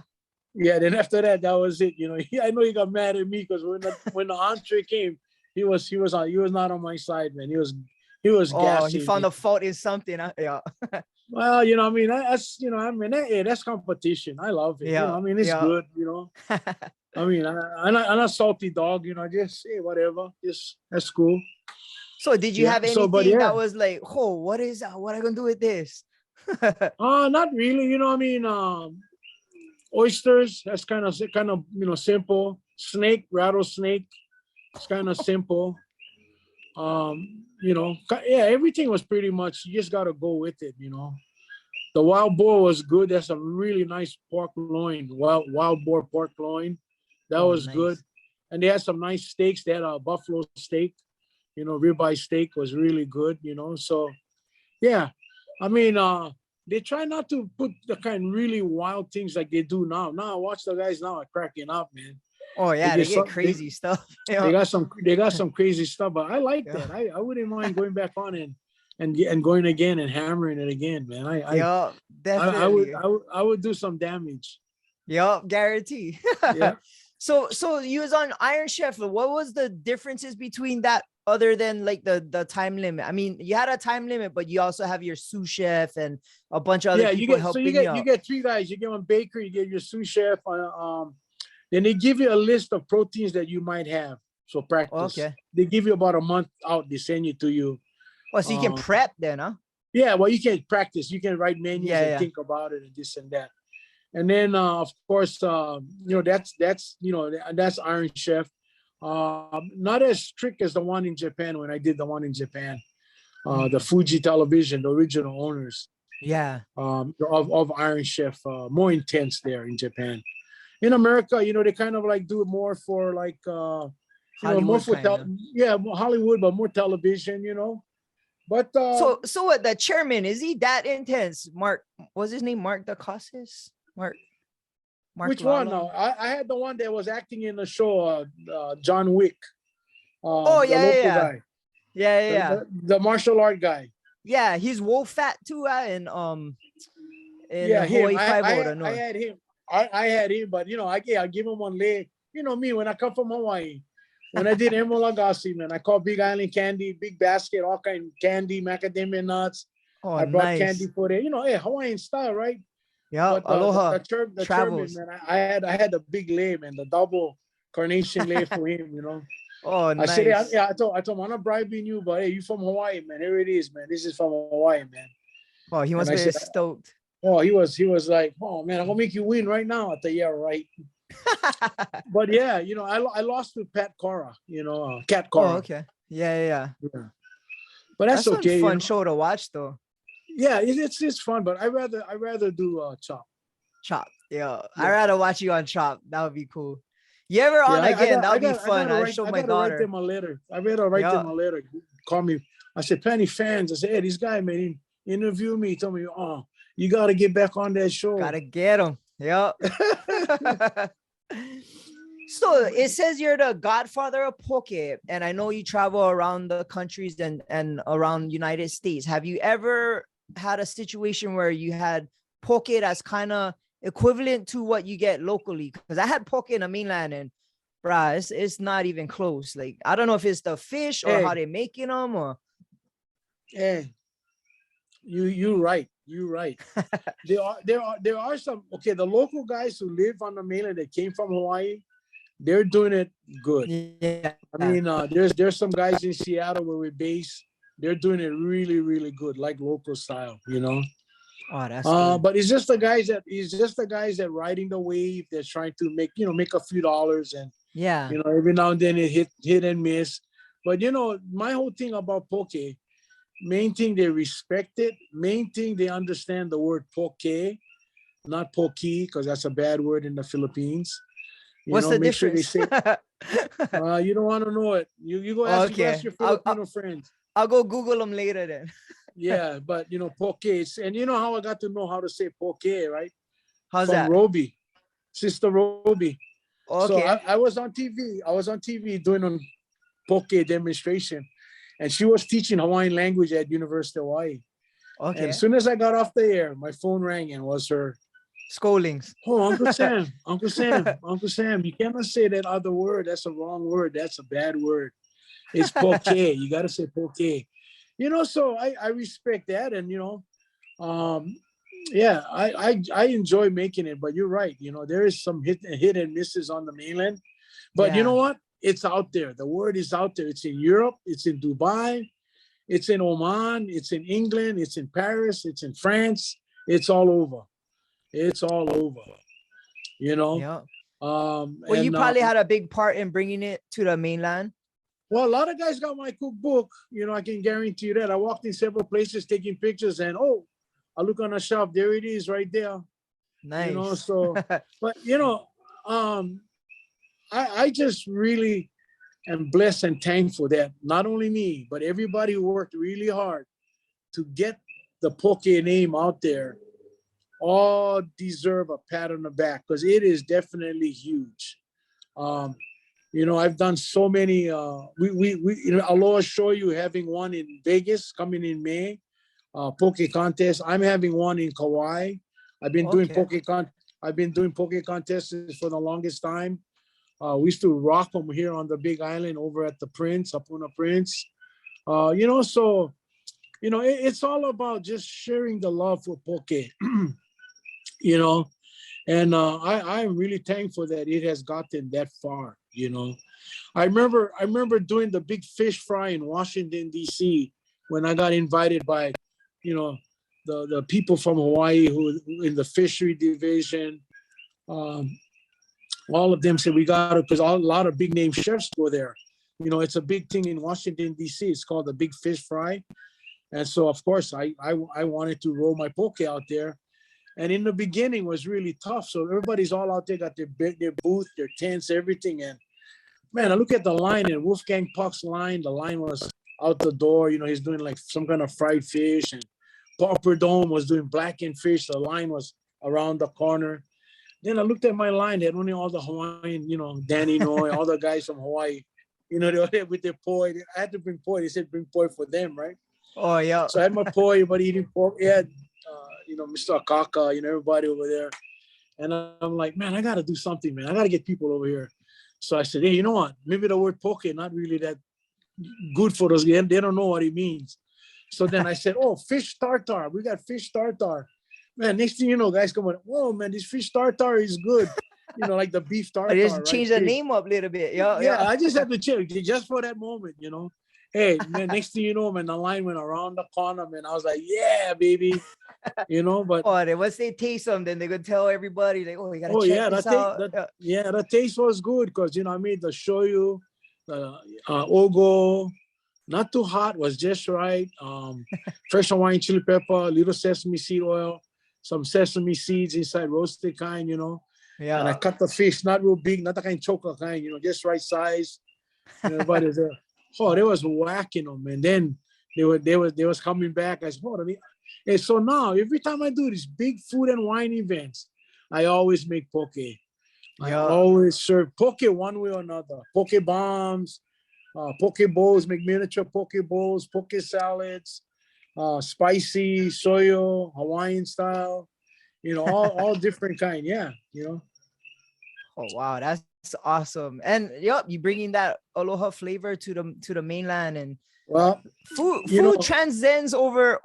Yeah, then after that, that was it. I know he got mad at me because when the entree came, he was not on my side, man. He was gassing. He found a fault in something. Yeah. Well, that's competition. I love it. Yeah. It's good. I'm a salty dog. Just whatever. Just that's cool. So did you have anything that was like, oh, what is that? What am I gonna do with this? Not really. Oysters, that's kind of simple. Snake, rattlesnake, it's kind of simple. Everything was pretty much, you just got to go with it. The wild boar was good. That's a really nice pork loin, wild boar pork loin. That was nice. Good. And they had some nice steaks. They had a buffalo steak, ribeye steak was really good. So yeah, they try not to put the kind of really wild things like they do now. Now I watch the guys now are cracking up, man. Oh yeah, they get crazy stuff. They got some crazy stuff, but I like that. I wouldn't mind going back on and going again and hammering it again, man. Definitely. I would do some damage. Yup, guarantee. Yeah. So you was on Iron Chef. What was the differences between that other than like the time limit? I mean, you had a time limit, but you also have your sous chef and a bunch of other people helping you. You get three guys. You get one baker, you get your sous chef. Then they give you a list of proteins that you might have. So practice. Okay. They give you about a month out. They send it to you. Well, so you can prep then, huh? Yeah. Well, you can practice. You can write menus and think about it and this and that. And then, of course, that's Iron Chef. Not as strict as the one in Japan when I did the one in Japan. The Fuji Television, the original owners. Yeah. Of Iron Chef, more intense there in Japan. In America, they kind of like do it more for like Hollywood, more for Hollywood, but more television, But so what, the chairman, is he that intense? Mark, was his name Mark Dacascos? Mark which one? No, I had the one that was acting in the show, John Wick. Yeah. The martial art guy. Yeah, he's wolf fat too, in Hawaii Five-0. I had him. I had him, but I give him one leg. Me, when I come from Hawaii, when I did Emerald Lagasse, man, I caught Big Island candy, big basket, all kind of candy, macadamia nuts. I brought candy for it. Hawaiian style, right? Yeah, aloha. The chairman, man, I had the big Laie, man, the double carnation Laie for him, Oh, I said, yeah, nice. yeah, I told him, I'm not bribing you, but hey, you from Hawaii, man. Here it is, man. This is from Hawaii, man. Oh, he And must I be said, stoked. oh, he was like, oh man, I'm gonna make you win right now. I thought, yeah, right. But yeah, I lost to Pat Cora, Cat Oh, Cora. okay. Yeah, yeah, yeah. Yeah. But that's That's a okay, fun show to watch, though. Yeah, it's fun, but I rather do Chop. Chop. Yo, I'd Yeah. rather watch you on Chop. That would be cool. You ever Yeah, on I again? got That I would be got I fun. gotta I write showed I my gotta write daughter. them a letter. I gotta write Yeah, them a letter. Call me. I said, plenty fans. I said, hey, this guy, man, he interviewed me. He told me, oh, you gotta get back on that show. gotta get him. Yep. So it says you're the godfather of poke, and I know you travel around the countries and around United States. Have you ever had a situation where you had poke that's kind of equivalent to what you get locally? Because I had poke in the mainland, and bruh, it's not even close. Like, I don't know if it's the fish or how Hey, they're making them, or hey, you right. You right. There are some, okay, the local guys who live on the mainland that came from Hawaii, they're doing it good. yeah. I mean, there's some guys in Seattle where we're based. They're doing it really, really good, like local style. Oh, that's good. But it's just the guys that riding the wave. They're trying to make a few dollars, and Yeah. every now and then it hit and miss. But my whole thing about poke, main thing they respect it. Main thing they understand the word poke, not pokey, because that's a bad word in the Philippines. What's the Make sure they difference? say, you don't want to know it. You go ask Okay. your I'll, Filipino friends. I'll go Google them later then. Yeah, but poke, and how I got to know how to say poke, right? How's From that? Roby, Sister Roby. So Okay. I was on TV. I was on TV doing a poke demonstration, and she was teaching Hawaiian language at University of Hawaii. And as Okay. soon as I got off the air, my phone rang and was her. Scoldings. Oh, Uncle Sam, Uncle Sam, Uncle Sam, you cannot say that other word. That's a wrong word. That's a bad word. It's poke. You got to say poke. So I respect that. And, um, yeah, I enjoy making it. But you're right. There is some hit and misses on the mainland. But you know Yeah. what? It's out there. The word is out there. It's in Europe. It's in Dubai. It's in Oman. It's in England. It's in Paris. It's in France. It's all over. It's all over. You know. Yeah. Well, you And probably had a big part in bringing it to the mainland. Well, a lot of guys got my cookbook. I can guarantee you that. I walked in several places taking pictures, and I look on the shelf. There it is, right there. Nice. So, but I just really am blessed and thankful that not only me, but everybody who worked really hard to get the poke name out there all deserve a pat on the back, because it is definitely huge. I've done so many. I'll show you having one in Vegas coming in May, poke contest. I'm having one in Kauai. I've been doing Okay. poke contests for the longest time. We used to rock them here on the Big Island over at the Prince, Apuna Prince. It's all about just sharing the love for poke. you know, and I'm really thankful that it has gotten that far. I remember doing the big fish fry in Washington D.C. when I got invited by, the people from Hawaii who in the fishery division. All of them said we got it because a lot of big name chefs go there. It's a big thing in Washington D.C. It's called the big fish fry, and so of course I wanted to roll my poke out there. And in the beginning was really tough. So everybody's all out there, got their booth, their tents, everything. And man, I look at the line, and Wolfgang Puck's line. The line was out the door. He's doing like some kind of fried fish, and Paul Perdome was doing blackened fish. The line was around the corner. Then I looked at my line. They had only all the Hawaiian, Danny Noy, all the guys from Hawaii. They were there with their poi. I had to bring poi. They said bring poi for them, right? Oh yeah. So I had my poi, everybody eating pork. Yeah, Mr. Akaka, everybody over there. And I'm like, man, I got to do something, man. I got to get people over here. So I said, hey, you know what? Maybe the word poke not really that good for us. They don't know what it means. So then I said, oh, fish tartar. We got fish tartar. Man, next thing you know, guys come on, whoa, man, this fish tartar is good. like the beef I tartare, just right? change the name up a little bit. Yeah, Yeah, yeah. I just had to change just for that moment. Hey, man, next thing you know, man, the line went around the corner, man. I was like, yeah, baby. But Oh, then once they taste them, then they could tell everybody like, oh, you gotta oh check yeah, this out. Yeah. the taste was good because I made the shoyu, the ogo, not too hot, was just right. Fresh Hawaiian chili pepper, little sesame seed oil, some sesame seeds inside roasted kind. And I Yeah. cut the fish not real big, not the kind choker kind, just right size. Everybody there. Oh, they was whacking them, and then they was coming back. I said, oh, and so now every time I do these big food and wine events, I always make poke. I Yeah. always serve poke one way or another. Poke bombs, poke bowls, make miniature poke bowls, poke salads, spicy, soyo, Hawaiian style, all different kind. Yeah. Oh wow, that's awesome. And yep, you bringing that aloha flavor to the mainland, and Well, food transcends over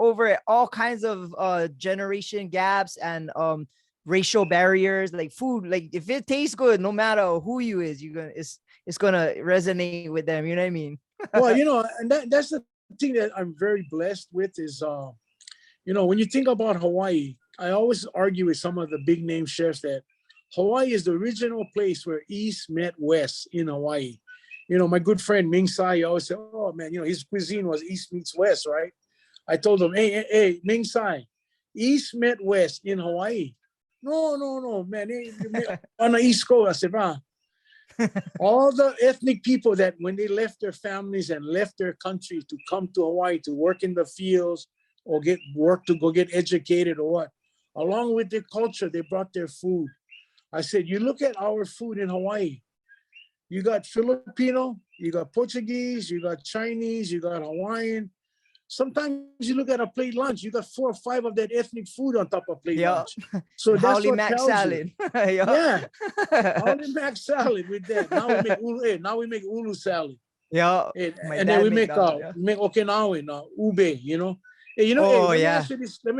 all kinds of generation gaps and racial barriers. Like food, like if it tastes good, no matter who you is, you're gonna it's gonna resonate with them. You know what I mean? well, and that's the thing that I'm very blessed with is, when you think about Hawaii, I always argue with some of the big name chefs that Hawaii is the original place where East met West in Hawaii. My good friend Ming Tsai always said, oh man, his cuisine was East meets West, right? I told him, hey, Ming Tsai, East met West in Hawaii. No, man. On the East Coast, I said, all the ethnic people that when they left their families and left their country to come to Hawaii to work in the fields or get work to go get educated or what, along with their culture, they brought their food. I said, you look at our food in Hawaii, you got Filipino, you got Portuguese, you got Chinese, you got Hawaiian. Sometimes you look at a plate lunch, you got 4 or 5 of that ethnic food on top of plate Yeah. lunch. So that's Howley what Mac tells salad. you. Yeah. Howley Mac salad with that. Now we make ulu salad. Yeah. My And then dad we make make that. Yeah. Okinawan ube. Hey, Oh let me yeah.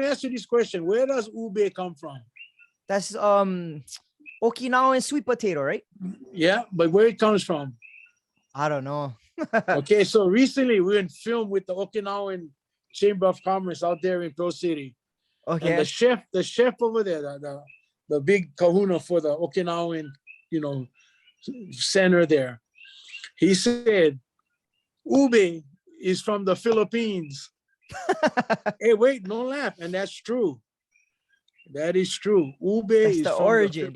ask you this question. Where does ube come from? That's Okinawan sweet potato, right? Yeah, but where it comes from? I don't know. Okay, so recently we were in film with the Okinawan Chamber of Commerce out there in Pro City. And the Okay. chef over there, the big kahuna for the Okinawan, center there, he said, ube is from the Philippines. Hey, wait, don't laugh. And that's true. That is true. Ube That's is the from origin.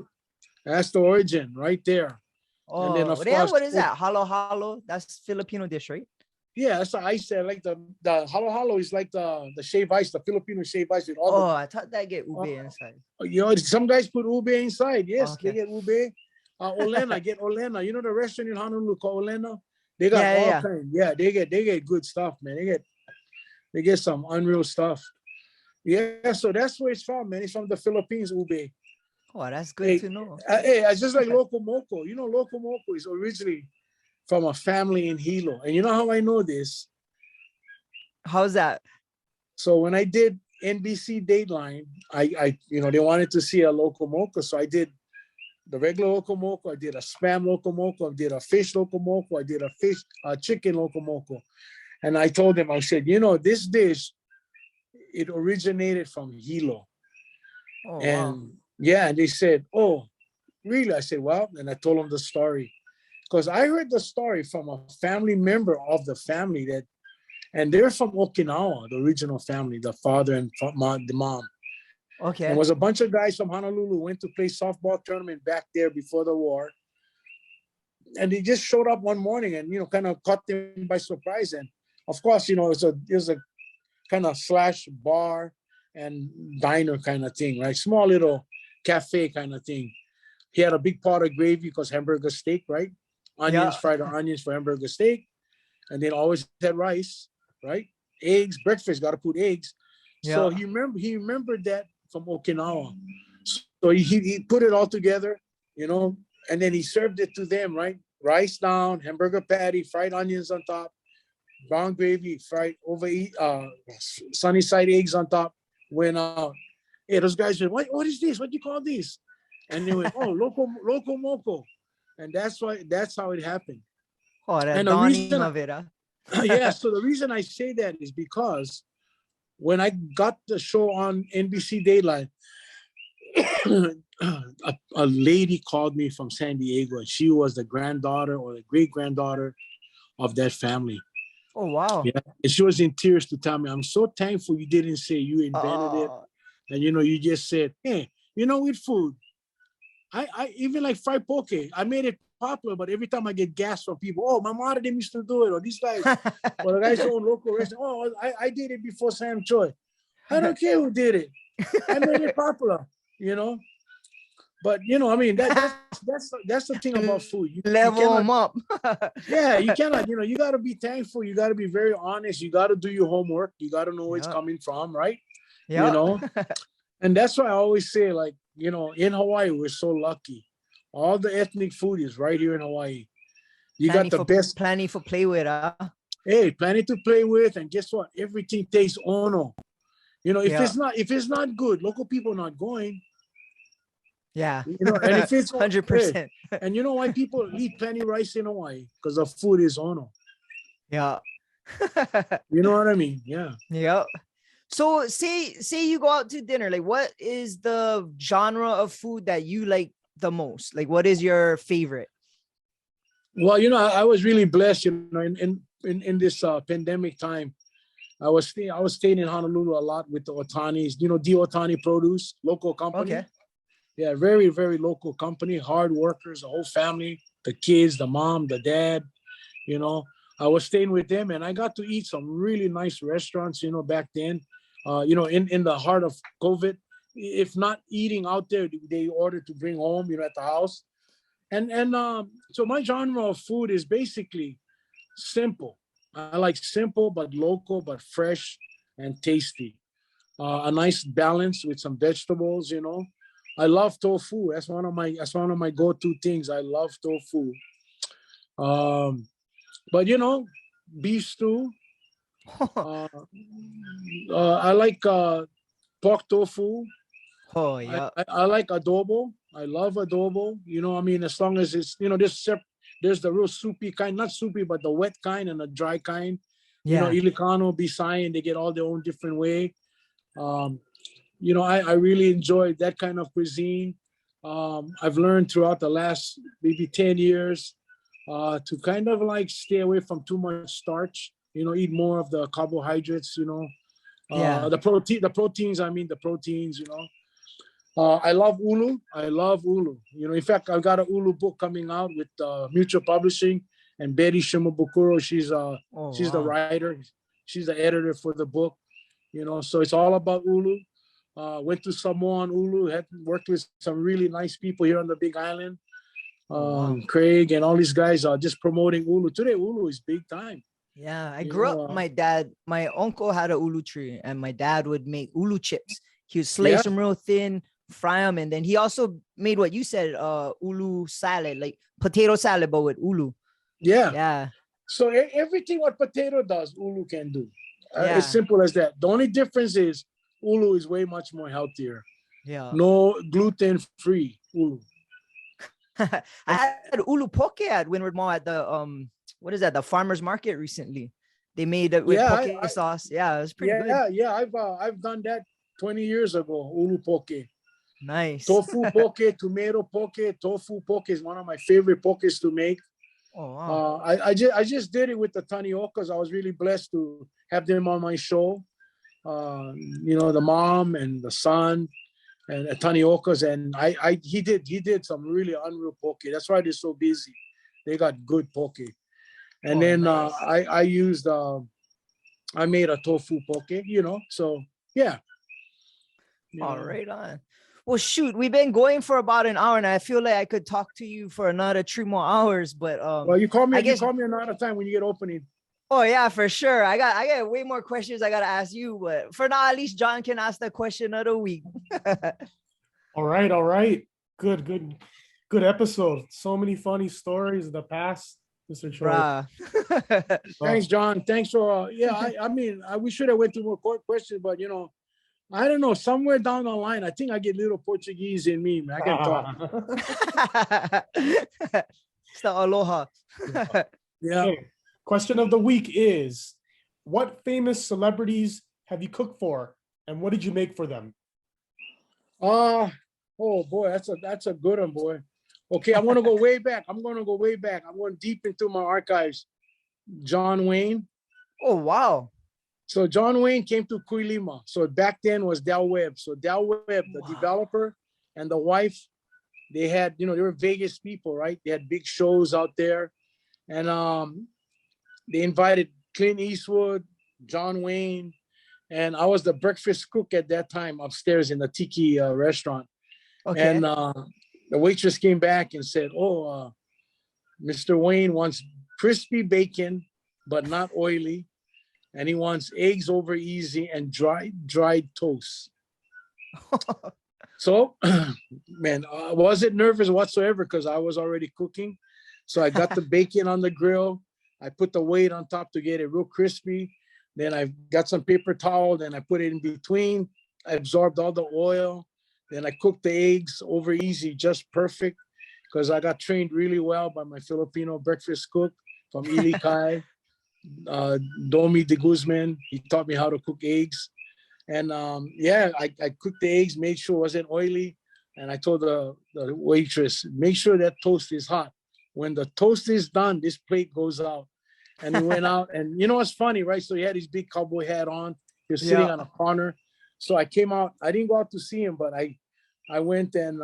that's the origin right there. And then Oh, of yeah, course, what is that? Halo halo. That's Filipino dish, right? yeah, that's the ice there. Like the halo halo is like the shaved ice, the Filipino shaved ice with all Oh, I thought that get ube the inside. some guys put ube inside. Yes, they Okay. get ube. Olena, get Olena. The restaurant in Honolulu called Olena. They got Yeah, yeah, all yeah. kinds. Yeah, they get good stuff, man. They get some unreal stuff. Yeah, so that's where it's from, man. It's from the Philippines, ube. Oh, that's good Hey, to know. it's just like Loco Moco. Loco Moco is originally from a family in Hilo. And you know how I know this? How's that? So when I did NBC Dateline, I they wanted to see a Loco Moco. So I did the regular Loco Moco. I did a spam Loco Moco. I did a fish Loco Moco. I did a chicken Loco Moco. And I told them, I said, this dish, it originated from Hilo. Oh, wow. And yeah, and they said, oh, really? I said, well, and I told them the story. Because I heard the story from a family member of the family and they're from Okinawa, the original family, the father and the mom. And Okay. was a bunch of guys from Honolulu went to play softball tournament back there before the war. And they just showed up one morning and, kind of caught them by surprise. And of course, it was a kind of slash bar and diner kind of thing, right? Small little cafe kind of thing. He had a big pot of gravy because hamburger steak, right? Yeah. Fried onions for hamburger steak. And then always had rice, right? Eggs, breakfast, got to put eggs. So Yeah. he remembered that from Okinawa. So he put it all together, and then he served it to them, right? Rice down, hamburger patty, fried onions on top, brown gravy, fried sunny side eggs on top, went out. Hey, those guys said, what is this? What do you call this? And they went, oh, loco moco. And that's how it happened. Oh, the And the dawning reason, of it, huh? yeah, so the reason I say that is because when I got the show on NBC Daylight, a lady called me from San Diego, and she was the granddaughter or the great granddaughter of that family. Oh, wow. Yeah, and she was in tears to tell me, "I'm so thankful you didn't say you invented it, and you just said, hey, with food, I even like fried poke. I made it popular, but every time I get gas from people, oh, my mother didn't used to do it, or these guys, or the guys who own local restaurant, oh, I did it before Sam Choy. I don't care who did it. I made it popular, But I mean that's the thing about food. You Level cannot, them up. yeah, you cannot. You got to be thankful. You got to be very honest. You got to do your homework. You got to know where it's coming from, right? Yeah. And that's why I always say, like, in Hawaii we're so lucky. All the ethnic food is right here in Hawaii. You got the best. Plenty for play with, huh? Hey, plenty to play with, and guess what? Everything tastes ono. If it's not good, local people are not going. Yeah. And if it's 100%. And you know why people eat plenty rice in Hawaii? Because the food is ono. Yeah. You know what I mean? Yeah. Yep. So say you go out to dinner, like what is the genre of food that you like the most? Like what is your favorite? Well, I was really blessed, in this pandemic time. I was staying in Honolulu a lot with the Otanis, D. Otani Produce, local company. Okay. Yeah, very, very local company, hard workers, the whole family, the kids, the mom, the dad, I was staying with them, and I got to eat some really nice restaurants, back then, in the heart of COVID. If not eating out there, they ordered to bring home, at the house. And so my genre of food is basically simple. I like simple, but local, but fresh and tasty. A nice balance with some vegetables, I love tofu. That's one of my go-to things. I love tofu. But beef stew. I like pork tofu. Oh yeah. I like adobo. I love adobo. I mean, as long as it's there's the real soupy kind, not soupy, but the wet kind and the dry kind. Yeah. Ilocano, Bisayan, they get all their own different way. I really enjoy that kind of cuisine. I've learned throughout the last maybe 10 years to kind of like stay away from too much starch, eat more of the carbohydrates, Yeah. the proteins, I love ulu. I love ulu. In fact, I've got an ulu book coming out with Mutual Publishing, and Betty Shimabukuro. She's the writer. She's the editor for the book. So it's all about ulu. Went to Samoa on ulu. Had worked with some really nice people here on the Big Island. Craig and all these guys are just promoting ulu. Today, ulu is big time. Yeah, I grew up. My uncle had a ulu tree, and my dad would make ulu chips. He would slice them real thin, fry them, and then he also made what you said, ulu salad, like potato salad, but with ulu. Yeah. So everything what potato does, ulu can do. It's simple as that. The only difference is ulu is way much more healthier. Yeah. No gluten-free ulu. I had ulu poke at Windward Mall at the what is that? The farmers market recently. They made it with poke sauce. Yeah, it was pretty good. Yeah. I've done that 20 years ago. Ulu poke. Nice. Tofu poke, tomato poke. Tofu poke is one of my favorite pokes to make. Oh wow. I just did it with the Taniokas. I was really blessed to have them on my show. The mom and the son and Taniokas, and he did some really unreal poke. That's why they're so busy. They got good poke. And then nice. I made a tofu poke, so yeah. All right on. Well, shoot, we've been going for about an hour, and I feel like I could talk to you for another 3 more hours. But well, you call me another time when you get opening. Oh yeah, for sure. I got way more questions I gotta ask you, but for now, at least John can ask the question of the week. All right. Good episode. So many funny stories of the past, Mr. Choy. Thanks, John. Thanks for we should have went through more questions, but I don't know, somewhere down the line, I think I get little Portuguese in me, man. I can talk. It's the aloha. Yeah. Okay. Question of the week is, what famous celebrities have you cooked for, and what did you make for them? Oh boy, that's a good one, boy. Okay, I want to go way back. I'm going deep into my archives. John Wayne. Oh, wow. So John Wayne came to Kuilima. So back then was Del Webb. So Del Webb, the developer, and the wife, they had, they were Vegas people, right? They had big shows out there. And they invited Clint Eastwood, John Wayne, and I was the breakfast cook at that time upstairs in the Tiki restaurant. Okay. And the waitress came back and said, Mr. Wayne wants crispy bacon, but not oily. And he wants eggs over easy and dried toast. So, man, I wasn't nervous whatsoever because I was already cooking. So I got the bacon on the grill. I put the weight on top to get it real crispy. Then I got some paper towel. Then I put it in between. I absorbed all the oil. Then I cooked the eggs over easy, just perfect, because I got trained really well by my Filipino breakfast cook from Ilikai, Domi de Guzman. He taught me how to cook eggs. And I cooked the eggs, made sure it wasn't oily. And I told the waitress, make sure that toast is hot. When the toast is done, this plate goes out. And he went out. And you know what's funny, right? So he had his big cowboy hat on. He was sitting on a corner. So I came out. I didn't go out to see him, but I went and,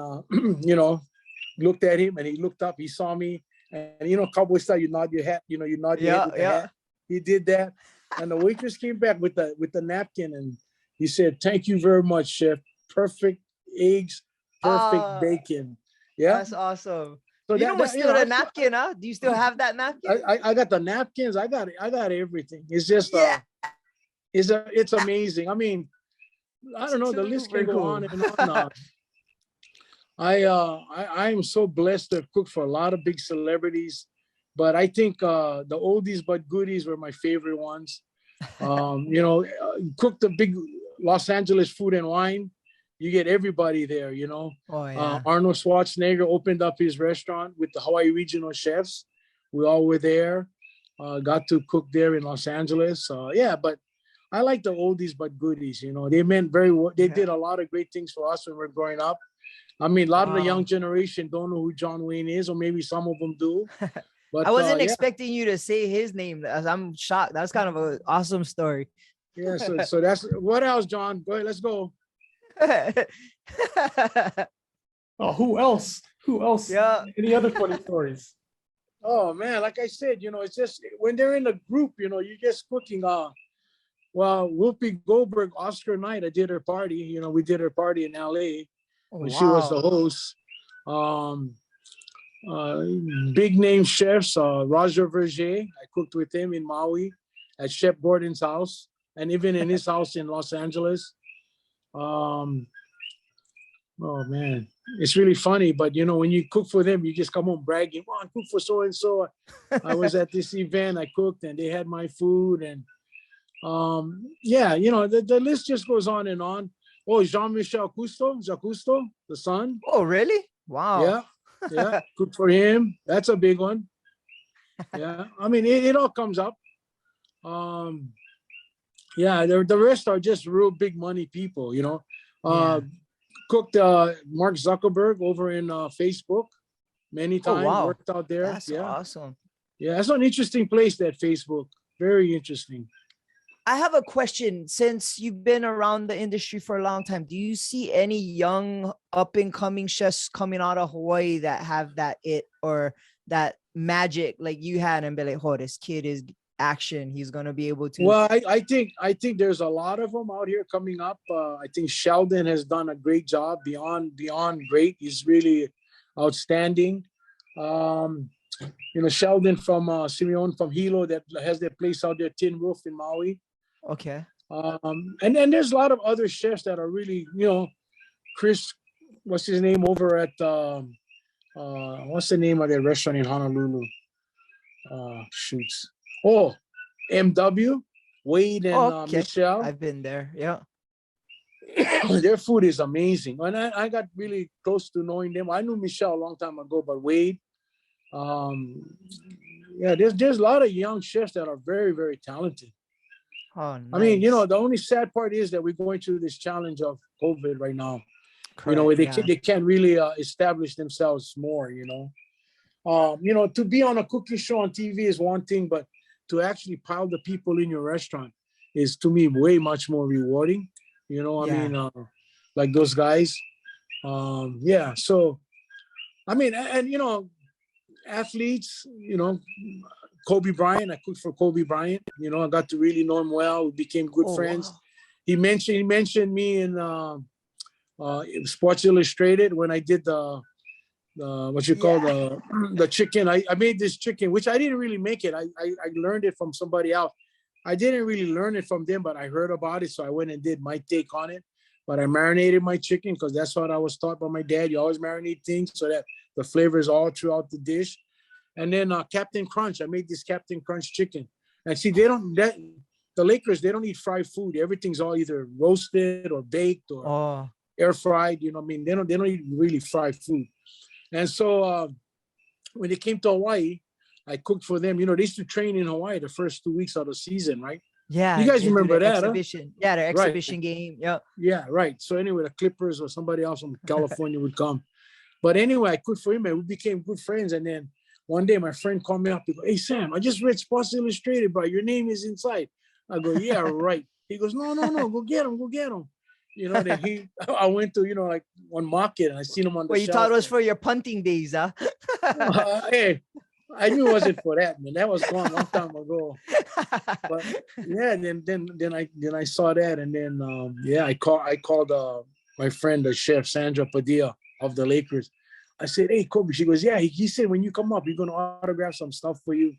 looked at him. And he looked up. He saw me. And, cowboy style, you nod your hat. You nod your head with the hat. He did that. And the waitress came back with the napkin. And he said, thank you very much, chef. Perfect eggs, perfect bacon. Yeah. That's awesome. So you know still the napkin, huh? Do you still have that napkin? I got the napkins. I got everything. It's just it's amazing. I mean, I don't know. The list can go on and on. I am so blessed to have cooked for a lot of big celebrities, but I think the oldies but goodies were my favorite ones. Cook the big Los Angeles Food and Wine. You get everybody there, Arnold Schwarzenegger opened up his restaurant with the Hawaii regional chefs. We all were there. Got to cook there in Los Angeles. But I like the oldies but goodies. They meant very well. They did a lot of great things for us when we were growing up. I mean, a lot of the young generation don't know who John Wayne is, or maybe some of them do. But I wasn't expecting you to say his name. I'm shocked. That's kind of an awesome story. Yeah. So that's what else, John? Go ahead. Let's go. Who else? Yeah. Any other funny stories? Oh man, like I said, it's just when they're in a group, you're just cooking. Whoopi Goldberg, Oscar night, I did her party. We did her party in LA when she was the host. Big name chefs, Roger Verger. I cooked with him in Maui at Chef Gordon's house, and even in his house in Los Angeles. Oh man, it's really funny, but when you cook for them, you just come home bragging, I cook for so and so. I was at this event, I cooked, and they had my food, and the list just goes on and on. Oh, Jean-Michel Jacques Cousteau, the son. Oh, really? Wow. Yeah, cooked for him. That's a big one. Yeah, I mean, it all comes up. The rest are just real big money people, Cooked Mark Zuckerberg over in Facebook many times. Worked out there. That's awesome. Yeah, that's an interesting place, that Facebook. Very interesting. I have a question. Since you've been around the industry for a long time, do you see any young up and coming chefs coming out of Hawaii that have that or that magic like you had and be like, oh, this kid is action, he's going to be able to? Well, I think there's a lot of them out here coming up. I think Sheldon has done a great job, beyond great. He's really outstanding. Sheldon from Simeon from Hilo, that has their place out there, Tin Roof in Maui. Okay. And then there's a lot of other chefs that are really, Chris, what's his name over at what's the name of their restaurant in Honolulu? MW, Wade and Michelle. I've been there. Yeah. their food is amazing. And I got really close to knowing them. I knew Michelle a long time ago, but Wade, um, yeah, there's a lot of young chefs that are very, very talented. Oh, I mean, nice. the only sad part is that we're going through this challenge of COVID right now. Where Correct. Yeah. they can't really establish themselves more. To be on a cooking show on TV is one thing, but to actually pile the people in your restaurant is, to me, way much more rewarding. I Yeah. mean, like those guys. Yeah. So, I mean, and athletes, Kobe Bryant, I cooked for Kobe Bryant. I got to really know him well. We became good Oh, friends. wow. He mentioned me in Sports Illustrated when I did the what you call Yeah. the chicken. I made this chicken, which I didn't really make it. I learned it from somebody else. I didn't really learn it from them, but I heard about it, so I went and did my take on it. But I marinated my chicken because that's what I was taught by my dad. You always marinate things so that the flavor is all throughout the dish. And then Captain Crunch, I made this Captain Crunch chicken. And see, the Lakers, they don't eat fried food. Everything's all either roasted or baked or Oh, air fried. I mean, they don't eat really fried food. And so when they came to Hawaii, I cooked for them. They used to train in Hawaii the first 2 weeks of the season, right? yeah. You guys They do remember the that, huh? exhibition. Yeah, the Right. exhibition game. Yeah. Yeah, right. So anyway, the Clippers or somebody else from California would come. But anyway, I cooked for him and we became good friends. And then one day my friend called me up. He goes, "Hey, Sam, I just read Sports Illustrated, bro. Your name is inside." I go, "Yeah, right." He goes, No, go get him, go get him. Then I went to, like one market and I seen him on the Well, you thought shelf. it was for your punting days, huh? Hey, I knew it wasn't for that, man. That was gone a long time ago. But yeah, then I saw that, and then I called my friend, the chef Sandra Padilla of the Lakers. I said, "Hey, Kobe." She goes, "Yeah." He said, "When you come up, he's gonna autograph some stuff for you."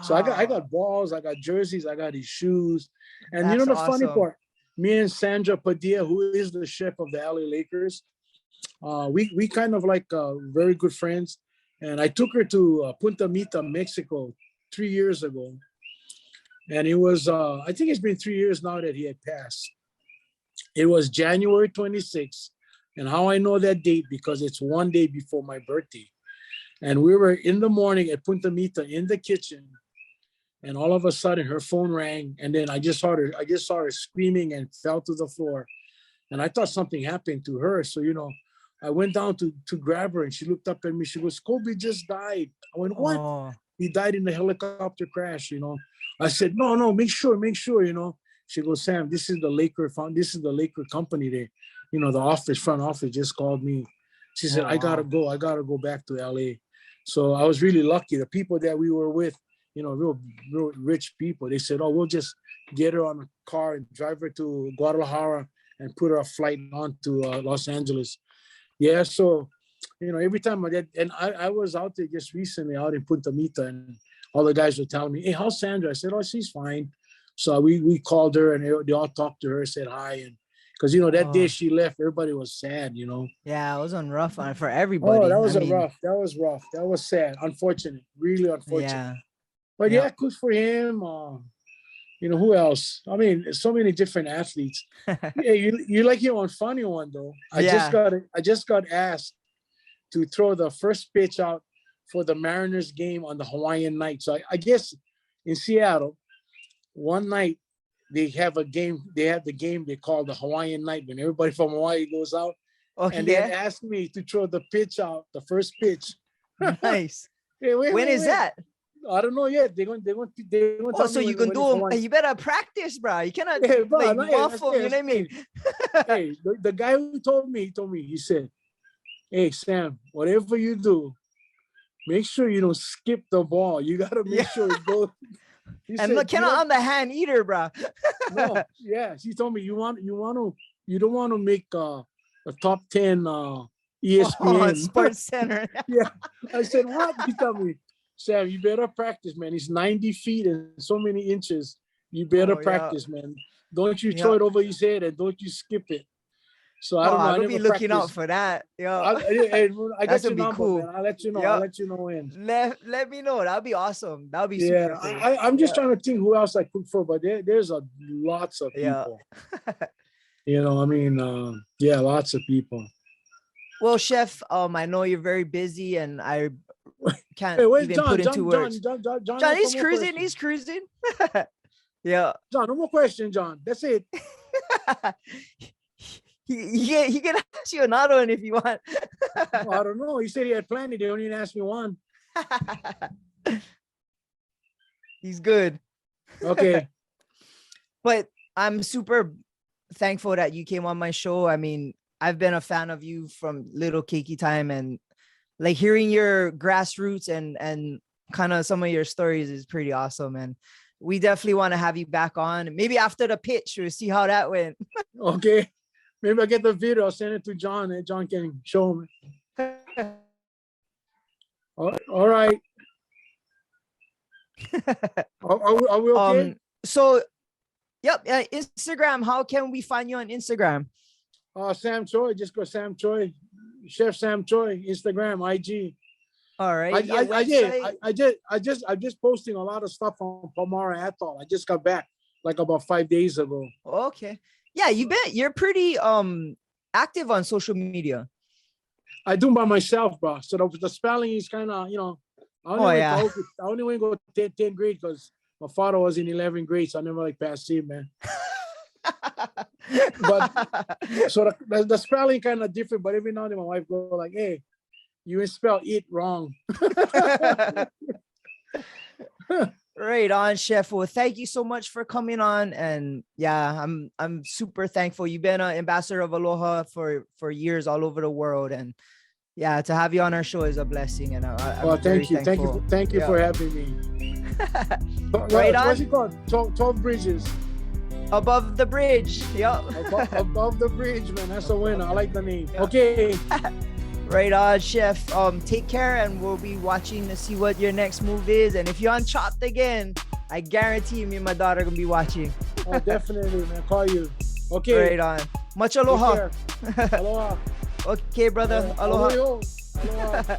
So I Wow. got balls, I got jerseys, I got his shoes, and That's the funny awesome. part, me and Sandra Padilla, who is the chef of the LA Lakers, we kind of like very good friends, and I took her to Punta Mita, Mexico, 3 years ago, and it was I think it's been 3 years now that he had passed. It was January 26th, and how I know that date because it's one day before my birthday, and we were in the morning at Punta Mita in the kitchen, and all of a sudden her phone rang, and then I just saw her screaming and fell to the floor, and I thought something happened to her. So I went down to grab her, and she looked up at me. She goes, "Kobe just died." I went, "What?" Oh, "He died in a helicopter crash. I said, "No, make sure. She goes, "Sam, this is the Laker company there. The front office just called me." She said, oh, "I gotta wow. go. I gotta go back to LA." So I was really lucky. The people that we were with, real rich people, they said, "Oh, we'll just get her on a car and drive her to Guadalajara and put her a flight on to Los Angeles." Yeah, so every time I was out there just recently out in Punta Mita, and all the guys were telling me, "Hey, how's Sandra?" I said, "Oh, she's fine." So we called her, and they all talked to her, said hi, and because that day Oh, she left, everybody was sad. yeah. It was on rough for Oh, everybody. I mean, that was rough, that was sad, unfortunate, really unfortunate. yeah. But Yeah. yeah, good for him. Who else? I mean, so many different athletes. Yeah, you like your one funny one though. Yeah. I just got asked to throw the first pitch out for the Mariners game on the Hawaiian night. So I guess in Seattle, one night they have a game. They have the game they call the Hawaiian night when everybody from Hawaii goes out. Oh, And they had yeah. asked me to throw the pitch out, the first pitch. Nice. Hey, When is wait. that? I don't know yet. They're going to Oh, tell so me you when can it's do them. Hawaiian. You better practice, bro. You cannot Hey, bro, like no, muff them. You know what I mean? hey, the guy who told me, he said, "Hey, Sam, whatever you do, make sure you don't skip the ball. You got to make Yeah. sure it goes." He And said, look, cannot on the hand either, bro. no, yeah. She told me you don't want to make a top 10 Oh, ESPN. Sports Center. Yeah. I said, "What?" He told me, "Sam, you better practice, man. It's 90 feet and so many inches. You better Oh, yeah. practice, man. Don't you throw Yeah. it over his head and don't you skip it." So I Oh, don't know. I'm I gonna be never looking out practiced. for that. I, Yeah. I, I That's got gonna your be number, man. cool. I'll let you know. I'll Yeah. let you know when. Let me know. That'll be awesome. That'll be Yeah, super cool. I'm just Yeah. trying to think who else I cook for, but there's lots of Yeah. people. You know, I mean, yeah, lots of people. Well, Chef, I know you're very busy, and I can't Hey, where's even John? put into John, words. John, John, has he's some more cruising. questions. He's cruising. Yeah. John, no more question, John. That's it. He can ask you another one if you want. Well, I don't know. He said he had plenty. They only asked me one. He's good. Okay. But I'm super thankful that you came on my show. I mean, I've been a fan of you from little cakey time, and like hearing your grassroots and kind of some of your stories is pretty awesome. And we definitely want to have you back on. Maybe after the pitch, we'll see how that went. Okay. Maybe I'll get the video. I'll send it to John, and John can show me. All right. Are we okay? So, yep. Instagram. How can we find you on Instagram? Sam Choy. Just go Sam Choy. Chef Sam Choy. Instagram, IG. All right. I'm just posting a lot of stuff on Palmyra Atoll. I just got back like about 5 days ago. Okay. Yeah, you're pretty active on social media. I do by myself, bro. So the spelling is kind of, I only went to go 10th grade because my father was in 11th grade, so I never like passed him, man. But so the spelling kind of different, but every now and then my wife go like, "Hey, you spell it wrong." Right on, Chef. Well, thank you so much for coming on, and yeah, I'm super thankful. You've been an ambassador of Aloha for years all over the world, and yeah, to have you on our show is a blessing. And thank you for having me. Right on. What's it called? 12 bridges. Above the bridge. Yep. Above the bridge, man. That's a winner. I like the name. Yep. Okay. Right on, Chef. Take care, and we'll be watching to see what your next move is. And if you're on Chopped again, I guarantee me and my daughter gonna be watching. Oh, definitely, man. Call you. Okay. Right on. Much aloha. Aloha. Okay, brother. Aloha. Aloha.